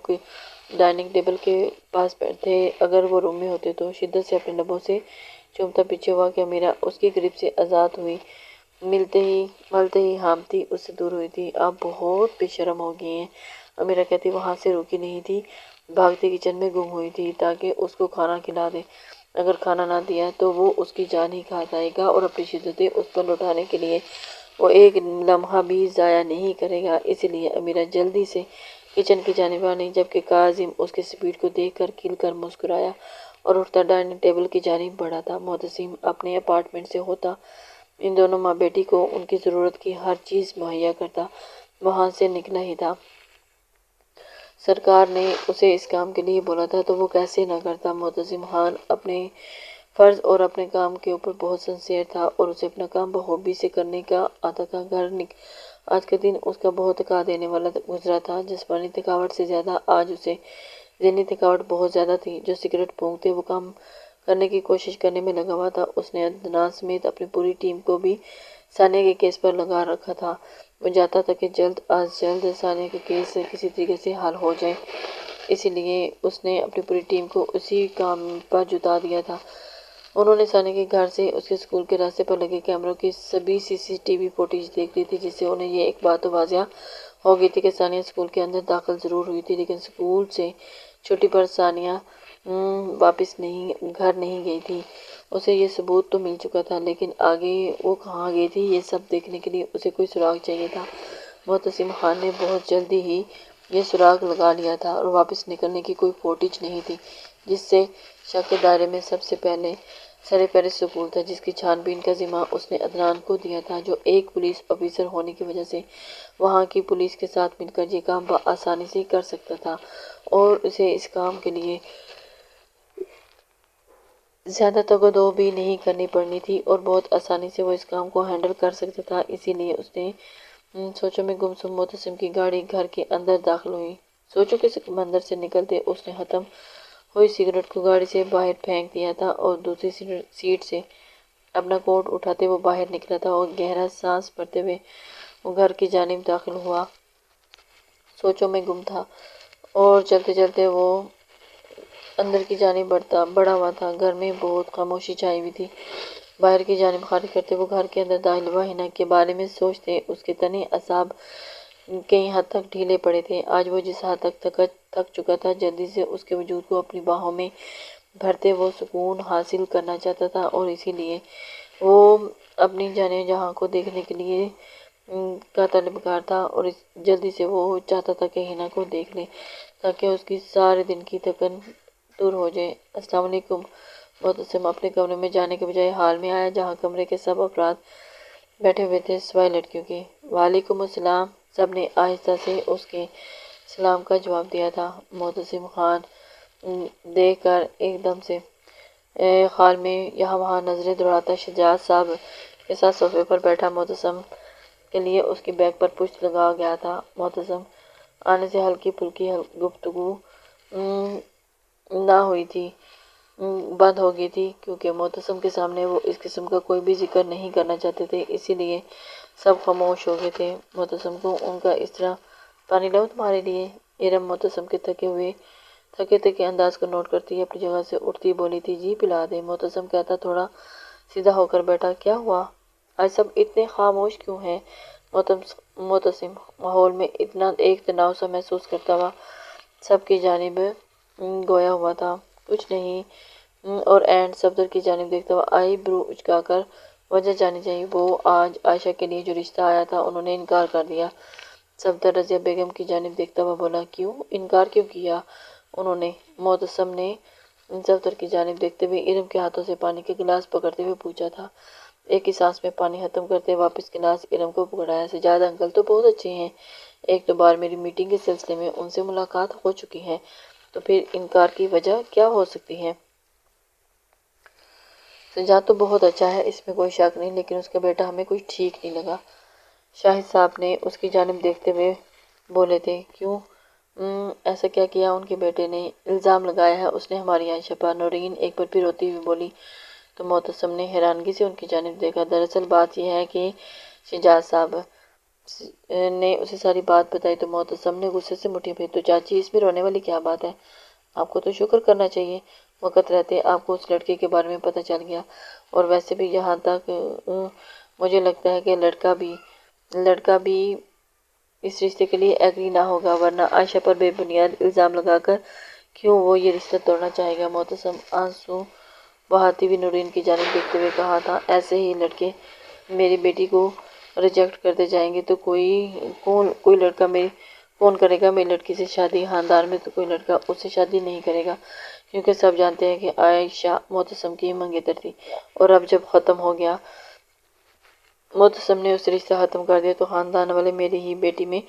ڈائننگ ٹیبل کے پاس تھے، اگر وہ روم میں ہوتے تو شدت سے اپنے لبوں سے چومتا پیچھے ہوا کہ امیرہ اس کی گرپ سے آزاد ہوئی، ملتے ہی ہامتی اس سے دور ہوئی تھی۔ آپ بہت بے شرم ہو گئی ہیں، امیرہ کہتی وہاں سے رکی نہیں تھی، بھاگتے کچن میں گم ہوئی تھی تاکہ اس کو کھانا کھلا دے، اگر کھانا نہ دیا تو وہ اس کی جان ہی کھا جائے گا، اور اپنی شدتیں اس پر لوٹانے کے لیے وہ ایک لمحہ بھی ضائع نہیں کرے گا۔ اس لیے امیرہ جلدی سے کچن کی جانب آئی، جبکہ کاظم اس کی سپیڈ کو دیکھ کر کھل کر مسکرایا اور اٹھتا ڈائننگ ٹیبل کی جانب بڑھا تھا۔ معتصم اپنے اپارٹمنٹ سے ہوتا ان دونوں ماں بیٹی کو ان کی ضرورت کی ہر چیز مہیا کرتا وہاں سے نکلا ہی تھا۔ سرکار نے اسے اس کام کے لیے بولا تھا تو وہ کیسے نہ کرتا؟ معتصم خان اپنے فرض اور اپنے کام کے اوپر بہت سنسیئر تھا اور اسے اپنا کام بخوبی سے کرنے کا آتا تھا۔ آج کا دن اس کا بہت تھکا دینے والا گزرا تھا۔ جسمانی تھکاوٹ سے زیادہ آج اسے ذہنی تھکاوٹ بہت زیادہ تھی۔ جو سگریٹ پھونکتے وہ کام کرنے کی کوشش کرنے میں لگا ہوا تھا۔ اس نے عدنان سمیت اپنی پوری ٹیم کو بھی ثانیہ کے کیس پر لگا رکھا تھا۔ وہ چاہتا تھا کہ جلد از جلد ثانیہ کا کیس کسی طریقے سے حل ہو جائے، اسی لیے اس نے اپنی پوری ٹیم کو اسی کام پر جتا دیا تھا۔ انہوں نے ثانیہ کے گھر سے اس کے اسکول کے راستے پر لگے کیمروں کی سبھی سی سی ٹی وی فوٹیج دیکھ لی تھی، جس سے انہیں یہ ایک بات تو واضح ہو گئی تھی کہ ثانیہ اسکول کے اندر داخل ضرور ہوئی تھی، لیکن اسکول سے چھٹی پر ثانیہ واپس گھر نہیں گئی تھی۔ اسے یہ ثبوت تو مل چکا تھا، لیکن آگے وہ کہاں گئی تھی یہ سب دیکھنے کے لیے اسے کوئی سراغ چاہیے تھا۔ معتصم خان نے بہت جلدی ہی یہ سراغ لگا لیا تھا اور واپس نکلنے کی کوئی فوٹیج نہیں تھی، جس سے شک کے دائرے میں سب سے پہلے سر فہرست سکول تھا، جس کی چھان بین کا ذمہ اس نے عدنان کو دیا تھا، جو ایک پولیس آفیسر ہونے کی وجہ سے وہاں کی پولیس کے ساتھ مل کر یہ کام بآسانی سے کر سکتا تھا اور اسے اس کام کے لیے زیادہ تگودو بھی نہیں کرنی پڑنی تھی اور بہت آسانی سے وہ اس کام کو ہینڈل کر سکتا تھا۔ اسی لیے اس نے سوچوں میں گمسم معتصم کی گاڑی گھر کے اندر داخل ہوئی۔ سوچوں کے سمندر سے نکلتے اس نے ختم ہوئی سگریٹ کو گاڑی سے باہر پھینک دیا تھا اور دوسری سیٹ سے اپنا کوٹ اٹھاتے وہ باہر نکلا تھا اور گہرا سانس بھرتے ہوئے وہ گھر کی جانب داخل ہوا۔ سوچوں میں گم تھا اور چلتے چلتے وہ اندر کی جانب بڑھا ہوا تھا۔ گھر میں بہت خاموشی چھائی ہوئی تھی۔ باہر کی جانب خالی کرتے وہ گھر کے اندر داخل ہوا۔ ہنا کے بارے میں سوچتے اس کے تنے اعصاب کئی حد تک ڈھیلے پڑے تھے۔ آج وہ جس حد تک تھک چکا تھا، جلدی سے اس کے وجود کو اپنی باہوں میں بھرتے وہ سکون حاصل کرنا چاہتا تھا اور اسی لیے وہ اپنی جانے جہاں کو دیکھنے کے لیے کا طلبگار تھا اور جلدی سے وہ چاہتا تھا کہ ہنا کو دیکھ لے تاکہ اس کی سارے دن کی تھکن دور ہو جائے۔ السلام علیکم۔ معتصم اپنے کمرے میں جانے کے بجائے ہال میں آیا، جہاں کمرے کے سب افراد بیٹھے ہوئے تھے سوائے لڑکیوں کے۔ وعلیکم السلام۔ سب نے آہستہ سے اس کے سلام کا جواب دیا تھا۔ معتصم خان دیکھ کر ایک دم سے خال میں یہاں وہاں نظریں دوڑاتا شجاعت صاحب کے ساتھ صوفے پر بیٹھا معتصم کے لیے اس کی بیگ پر پشت لگا گیا تھا۔ معتصم آنے سے ہلکی پھلکی گفتگو نہ ہوئی تھی، بند ہو گئی تھی، کیونکہ معتصم کے سامنے وہ اس قسم کا کوئی بھی ذکر نہیں کرنا چاہتے تھے، اسی لیے سب خاموش ہو گئے تھے۔ معتصم کو ان کا اس طرح پانی لاؤں تمہارے لیے؟ ارم معتصم کے تھکے انداز کو نوٹ کرتی اپنی جگہ سے اٹھتی بولی تھی، جی پلا دے۔ معتصم کہتا تھوڑا سیدھا ہو کر بیٹھا، کیا ہوا؟ آج سب اتنے خاموش کیوں ہیں؟ معتصم ماحول میں اتنا ایک تناؤ سا محسوس کرتا ہوا سب کی جانب گویا ہوا تھا۔ کچھ نہیں، اور اینڈ صفدر کی جانب دیکھتا ہوا آئی برو اچکا کر، وجہ جانی چاہیے۔ وہ آج عائشہ کے لیے جو رشتہ آیا تھا انہوں نے انکار کر دیا۔ صفدر رضیہ بیگم کی جانب دیکھتا ہوا بولا، کیوں انکار کیوں کیا انہوں نے؟ معتصم نے صفدر کی جانب دیکھتے ہوئے ارم کے ہاتھوں سے پانی کے گلاس پکڑتے ہوئے پوچھا تھا۔ ایک ہی سانس میں پانی ختم کرتے واپس گلاس ارم کو پکڑایا۔ سجاد انکل تو بہت اچھے ہیں، ایک دو بار میری میٹنگ کے سلسلے میں ان سے ملاقات ہو چکی ہے، تو پھر انکار کی وجہ کیا ہو سکتی ہے؟ سجاد تو بہت اچھا ہے، اس میں کوئی شک نہیں، لیکن اس کا بیٹا ہمیں کچھ ٹھیک نہیں لگا۔ شاہد صاحب نے اس کی جانب دیکھتے ہوئے بولے تھے، کیوں ایسا کیا کیا ان کے بیٹے نے؟ الزام لگایا ہے اس نے ہماری عائشہ پر۔ نورین ایک بار پھر روتی ہوئی بولی تو معتصم نے حیرانگی سے ان کی جانب دیکھا۔ دراصل بات یہ ہے کہ شجاع صاحب نے اسے ساری بات بتائی تو معتصم نے غصے سے مٹھی پھیری، تو چاچی اس میں رونے والی کیا بات ہے؟ آپ کو تو شکر کرنا چاہیے، وقت رہتے آپ کو اس لڑکے کے بارے میں پتہ چل گیا، اور ویسے بھی یہاں تک مجھے لگتا ہے کہ لڑکا بھی اس رشتے کے لیے ایگری نہ ہوگا، ورنہ عائشہ پر بے بنیاد الزام لگا کر کیوں وہ یہ رشتہ توڑنا چاہے گا؟ معتصم آنسو بہاتی ہوئی نورین کی جانب دیکھتے ہوئے کہا تھا، ایسے ہی لڑکے میری بیٹی کو ریجیکٹ کرتے جائیں گے تو کوئی لڑکا کون کرے گا میری لڑکی سے شادی؟ خاندان میں تو کوئی لڑکا اس سے شادی نہیں کرے گا، کیونکہ سب جانتے ہیں کہ عائشہ معتصم کی منگیتر تھی، اور اب جب ختم ہو گیا، معتصم نے اس رشتہ ختم کر دیا، تو خاندان والے میری ہی بیٹی میں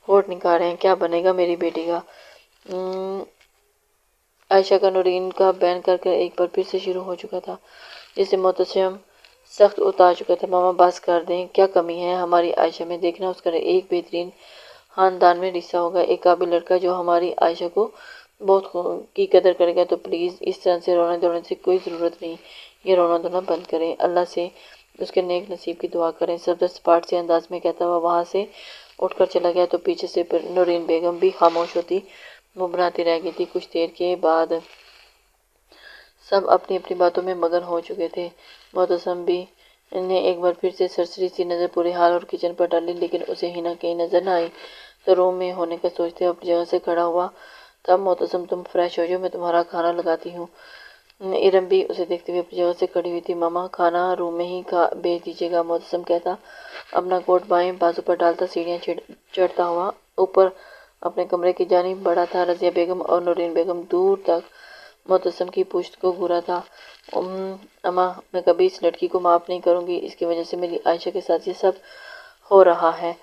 کھوٹ نکال رہے ہیں، کیا بنے گا میری بیٹی کا؟ عائشہ کا نورین کا بین کر ایک بار پھر سے شروع ہو چکا تھا، جسے محتشم سخت اتار چکا تھا۔ ماما بس کر دیں، کیا کمی ہے ہماری عائشہ میں؟ دیکھنا اس کا ایک بہترین خاندان میں رشتہ ہوگا، ایک قابل لڑکا جو ہماری عائشہ کو بہت کی قدر کرے گا۔ تو پلیز اس طرح سے رونے دھونے سے کوئی ضرورت نہیں، یہ رونا دھونا بند کریں، اللہ سے اس کے نیک نصیب کی دعا کریں۔ صفدر سپاٹ سے انداز میں کہتا ہوا وہاں سے اٹھ کر چلا گیا تو پیچھے سے نورین بیگم بھی خاموش ہوتی منبھراتی رہ گئی تھی۔ کچھ دیر کے بعد سب اپنی اپنی باتوں میں مگن ہو چکے تھے۔ محتشم بھی نے ایک بار پھر سے سرسری سی نظر پورے ہال اور کچن پر ڈالی، لیکن اسے ہنا کہیں نظر نہ آئی۔ تو روم میں ہونے کا سوچتے اپنی جگہ سے کھڑا ہوا۔ تب محتشم تم فریش ہو جاؤ، میں تمہارا کھانا لگاتی ہوں۔ ارم بھی اسے دیکھتے ہوئے اپنی جگہ سے کھڑی ہوئی تھی۔ ماما کھانا روم میں ہی بھیج دیجیے گا، محتشم کہتا اپنا کوٹ بائیں بازو پر ڈالتا سیڑھیاں چڑھتا ہوا اوپر اپنے کمرے کی جانب بڑھا تھا۔ رضیہ بیگم اور نورین بیگم دور تک محتشم کی پشت کو گھورا تھا۔ اماں میں کبھی اس لڑکی کو معاف نہیں کروں گی، اس کی وجہ سے میری عائشہ کے ساتھ یہ سب ہو رہا ہے۔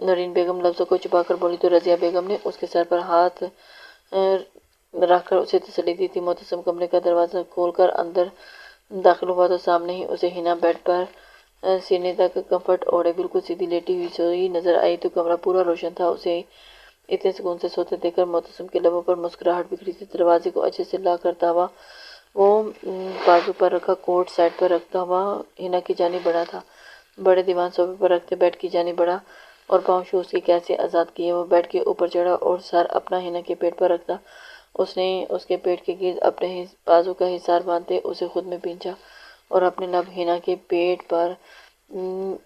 نورین بیگم لفظوں کو چھپا کر بولی تو رضیہ بیگم نے اس کے سر پر ہاتھ رکھ کر اسے تسلی دی تھی۔ محتشم کمرے کا دروازہ کھول کر اندر داخل ہوا تو سامنے ہی اسے ہنا بیڈ پر سینے تک کمفرٹ اوڑھے بالکل سیدھی لیٹی ہوئی سوئی نظر آئی۔ تو کمرہ پورا روشن تھا۔ اسے اتنے سکون سے سوتے دیکھ کر محتشم کے لبوں پر مسکراہٹ بکھری تھی۔ دروازے کو اچھے سے لاک کرتا ہوا وہ بازو پر رکھا کوٹ سائیڈ پر رکھتا ہوا ہنا کی جانب بڑھا تھا۔ بڑے دیوان صوفے پر رکھتے بیڈ کی جانب بڑھا اور پاؤں شوز کے کیسے آزاد کیے وہ بیڈ کے اوپر چڑھا اور سر اپنا ہنا کے پیٹ پر رکھتا اس نے اس کے پیٹ کے گرد اپنے بازو کا حصار باندھتے اسے خود میں پینچا اور اپنے لب ہنا کے پیٹ پر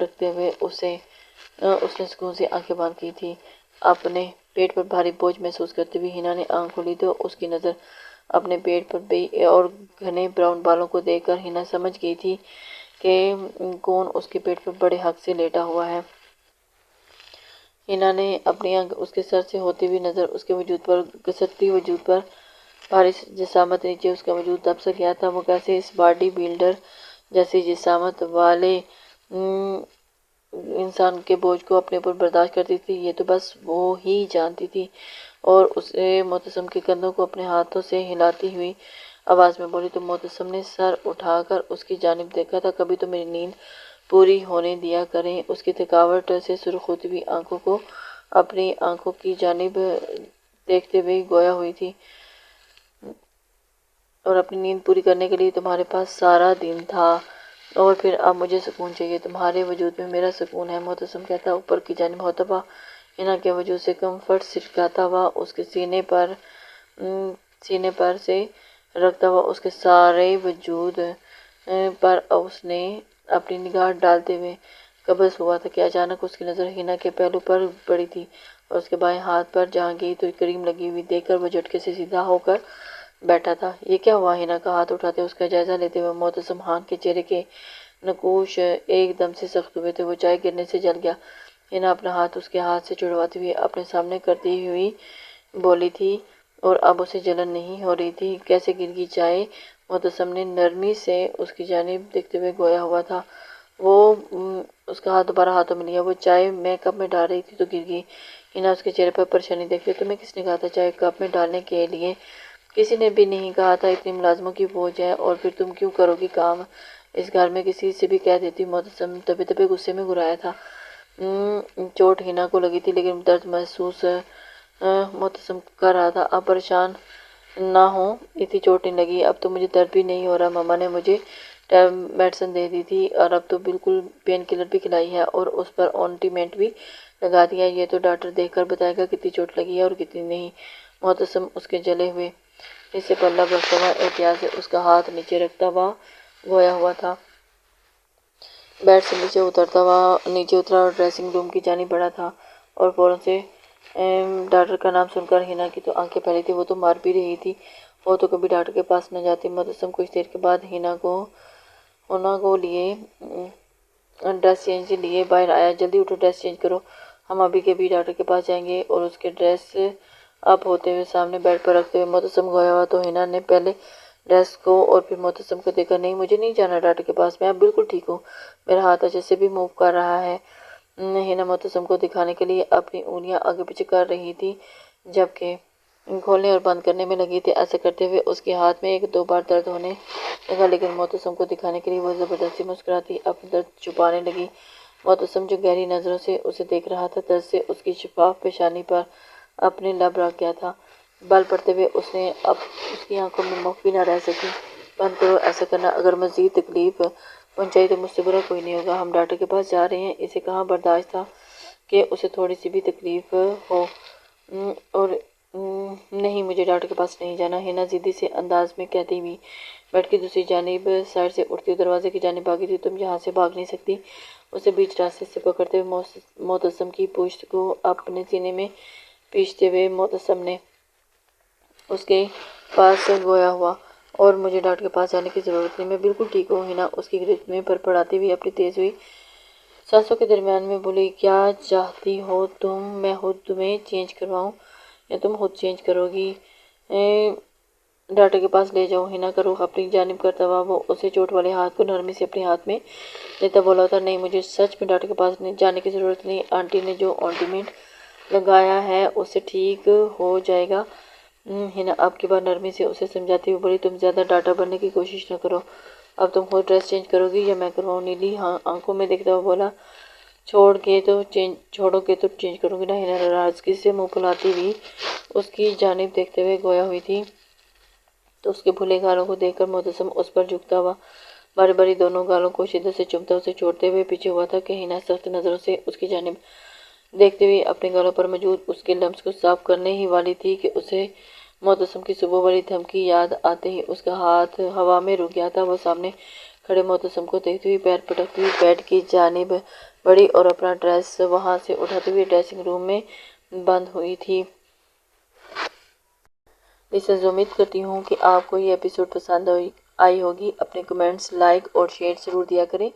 رکھتے ہوئے اس نے سکون سے آنکھیں بند کی تھی۔ اپنے پیٹ پر بھاری بوجھ محسوس کرتے ہوئے ہنا نے آنکھ کھولی تو اس کی نظر اپنے پیٹ پر گئی اور گھنے براؤن بالوں کو دیکھ کر ہنا سمجھ گئی تھی کہ کون اس کے پیٹ پر بڑے حق سے لیٹا ہوا ہے۔ ہنا نے اپنی آنکھ اس کے سر سے ہوتی ہوئی نظر اس کے وجود پر گھسٹتی وجود پر بھاری جسامت نیچے اس کا وجود دب سا گیا تھا۔ وہ کیسے اس باڈی بلڈر جیسی جسامت والے انسان کے بوجھ کو اپنے اوپر برداشت کرتی تھی، یہ تو بس وہ ہی جانتی تھی۔ اور اسے محتشم کے کندھوں کو اپنے ہاتھوں سے ہلاتی ہوئی آواز میں بولی تو محتشم نے سر اٹھا کر اس کی جانب دیکھا تھا۔ کبھی تو میری نیند پوری ہونے دیا کریں۔ اس کی تھکاوٹ سے سرخ ہوتی ہوئی آنکھوں کو اپنی آنکھوں کی جانب دیکھتے ہوئے گویا ہوئی تھی، اور اپنی نیند پوری کرنے کے لیے تمہارے پاس سارا دن تھا اور پھر اب مجھے سکون چاہیے، تمہارے وجود میں میرا سکون ہے۔ محتشم کہتا اوپر کی جانب ہوتا ہوا ہنا کے وجود سے کمفرٹ سٹکاتا ہوا اس کے سینے پر سے رکھتا ہوا اس کے سارے وجود پر اس نے اپنی نگاہ ڈالتے ہوئے قبض ہوا تھا کہ اچانک اس کی نظر ہنا کے پہلو پر پڑی تھی اور اس کے بائیں ہاتھ پر جہاں گئی تو کریم لگی ہوئی دیکھ کر وہ جھٹکے سے سیدھا ہو کر بیٹھا تھا۔ یہ کیا ہوا؟ ہنا کا ہاتھ اٹھاتے اس کا جائزہ لیتے ہوئے محتشم خان کے چہرے کے نقوش ایک دم سے سخت ہوئے تھے، وہ چائے گرنے سے جل گیا۔ ہنا اپنا ہاتھ اس کے ہاتھ سے چھڑواتی ہوئی اپنے سامنے کرتی ہوئی بولی تھی اور اب اسے جلن نہیں ہو رہی تھی۔ کیسے گر گئی چائے؟ محتشم نے نرمی سے اس کی جانب دیکھتے ہوئے گویا ہوا تھا۔ وہ اس کا ہاتھ دوبارہ ہاتھوں میں لیا، وہ چائے میں کپ میں ڈال رہی تھی تو گر گئی۔ ہنا اس کے چہرے پر پریشانی دیکھتے تمہیں کس نے کہا تھا چائے کپ میں ڈالنے کے لیے؟ کسی نے بھی نہیں کہا تھا، اتنی ملازموں کی فوج ہے اور پھر تم کیوں کرو گی کام اس گھر میں، کسی سے بھی کہہ دیتی۔ محتشم دبے دبے غصے میں گھرایا تھا۔ چوٹ ہنا کو لگی تھی لیکن درد محسوس محتشم کر رہا تھا۔ اب پریشان نہ ہو، اتنی چوٹ نہیں لگی، اب تو مجھے درد بھی نہیں ہو رہا، ماما نے مجھے میڈیسن دے دی تھی اور اب تو بالکل پین کلر بھی کھلائی ہے اور اس پر آئنٹمنٹ بھی لگا دیا ہے، یہ تو ڈاکٹر دیکھ کر بتائے گا کتنی چوٹ لگی ہے اور کتنی نہیں۔ محتشم اس کے جلے ہوئے حصے پر لب رکھتا ہوا احتیاط سے اس کا ہاتھ نیچے رکھتا ہوا گویا ہوا تھا۔ بیڈ سے نیچے اترا اور ڈریسنگ روم کی جانب بڑھا تھا اور فوراً سے ڈاکٹر کا نام سن کر ہنا کی تو آنکھیں پھیلی تھی، وہ تو مار بھی رہی تھی، وہ تو کبھی ڈاکٹر کے پاس نہ جاتی۔ محتشم کچھ دیر کے بعد ہنا کو لیے ڈریس چینج لیے باہر آیا۔ جلدی اٹھو، ڈریس چینج کرو، ہم ابھی کے ابھی ڈاکٹر کے پاس جائیں گے۔ اور اس کے ڈریس اپ ہوتے ہوئے سامنے بیڈ پر رکھتے ہوئے محتشم گویا ہوا تو ہنا نے پہلے ڈریس کو اور پھر محتشم کو دیکھا، نہیں مجھے نہیں جانا ڈاکٹر کے پاس، میں اب بالکل ٹھیک ہوں، میرا ہاتھ اچھے سے بھی موو کر رہا ہے۔ ہنا محتشم کو دکھانے کے لیے اپنی انگلیاں آگے پیچھے کر رہی تھی جبکہ کھولنے اور بند کرنے میں لگی تھی۔ ایسا کرتے ہوئے اس کے ہاتھ میں 1-2 بار درد ہونے لگا، لیکن معتصم کو دکھانے کے لیے وہ زبردستی مسکراتی اپنا درد چھپانے لگی۔ معتصم جو گہری نظروں سے اسے دیکھ رہا تھا، درد سے اس کی شفاف پیشانی پر اپنے لب رکھ گیا تھا۔ بال پڑتے ہوئے اس نے اب اس کی آنکھوں میں مخ بھی نہ رہ سکی۔ بند کرو ایسا کرنا، اگر مزید تکلیف پہنچائی تو مجھ سے برا کوئی نہیں ہوگا۔ ہم ڈاکٹر کے پاس جا رہے ہیں۔ اسے کہاں برداشت تھا کہ اسے تھوڑی سی بھی تکلیف ہو، اور نہیں، مجھے ڈاکٹر کے پاس نہیں جانا، ہنا ضدی سے انداز میں کہتی ہوئی بیڈ کی دوسری جانب سائڈ سے اٹھتی ہوئی دروازے کی جانب بھاگی تھی۔ تم یہاں سے بھاگ نہیں سکتی۔ اسے بیچ راستے سے پکڑتے ہوئے معتصم کی پشت کو اپنے سینے میں پیچھتے ہوئے معتصم نے اس کے پاس گویا ہوا، اور مجھے ڈاکٹر کے پاس جانے کی ضرورت نہیں، میں بالکل ٹھیک ہوں۔ ہنا اس کی گرفت میں پڑپڑاتی ہوئی اپنی تیز ہوئی سانسوں کے درمیان میں بولی، کیا چاہتی ہو تم؟ میں خود تمہیں چینج کرواؤں یا تم خود چینج کرو گی؟ ڈاکٹر کے پاس لے جاؤ۔ ہنا کا رخ اپنی جانب کرتا ہوا وہ اسے چوٹ والے ہاتھ کو نرمی سے اپنے ہاتھ میں لیتا بولا تھا، نہیں، مجھے سچ میں ڈاکٹر کے پاس جانے کی ضرورت نہیں۔ آنٹی نے جو آئنٹمنٹ لگایا ہے اس سے ٹھیک ہو جائے گا۔ ہنا اب کی بار نرمی سے اسے سمجھاتی ہوئی بولی، تم زیادہ ڈاٹا بننے کی کوشش نہ کرو۔ اب تم خود ڈریس چینج کرو گی یا میں کرواؤں؟ نیلی آنکھوں میں دیکھتا ہوا بولا، چھوڑو گے تو چینج کروں گی نا۔ ہنا ناراضگی سے منہ پھلاتی ہوئی اس کی جانب دیکھتے ہوئے گویا ہوئی تھی تو اس کے پھولے گالوں کو دیکھ کر معتصم اس پر جھکتا ہوا باری باری دونوں گالوں کو شدت سے چومتا اسے چھوڑتے ہوئے پیچھے ہوا تھا کہ ہنا سخت نظروں سے اس کی جانب دیکھتے ہوئے اپنے گالوں پر موجود اس کے لمس کو صاف کرنے ہی والی تھی کہ اسے معتصم کی صبح والی دھمکی یاد آتے ہی اس کا ہاتھ ہوا میں رک گیا تھا۔ وہ سامنے کھڑے معتصم کو دیکھتی ہوئی پیر پٹکتی ہوئی بیڈ کی جانب بڑھی اور اپنا ڈریس وہاں سے اٹھاتے ہوئے ڈریسنگ روم میں بند ہوئی تھی۔ لسنرز، امید کرتی ہوں کہ آپ کو یہ ایپیسوڈ پسند آئی ہوگی۔ اپنے کمنٹس، لائک اور شیئر ضرور دیا کریں۔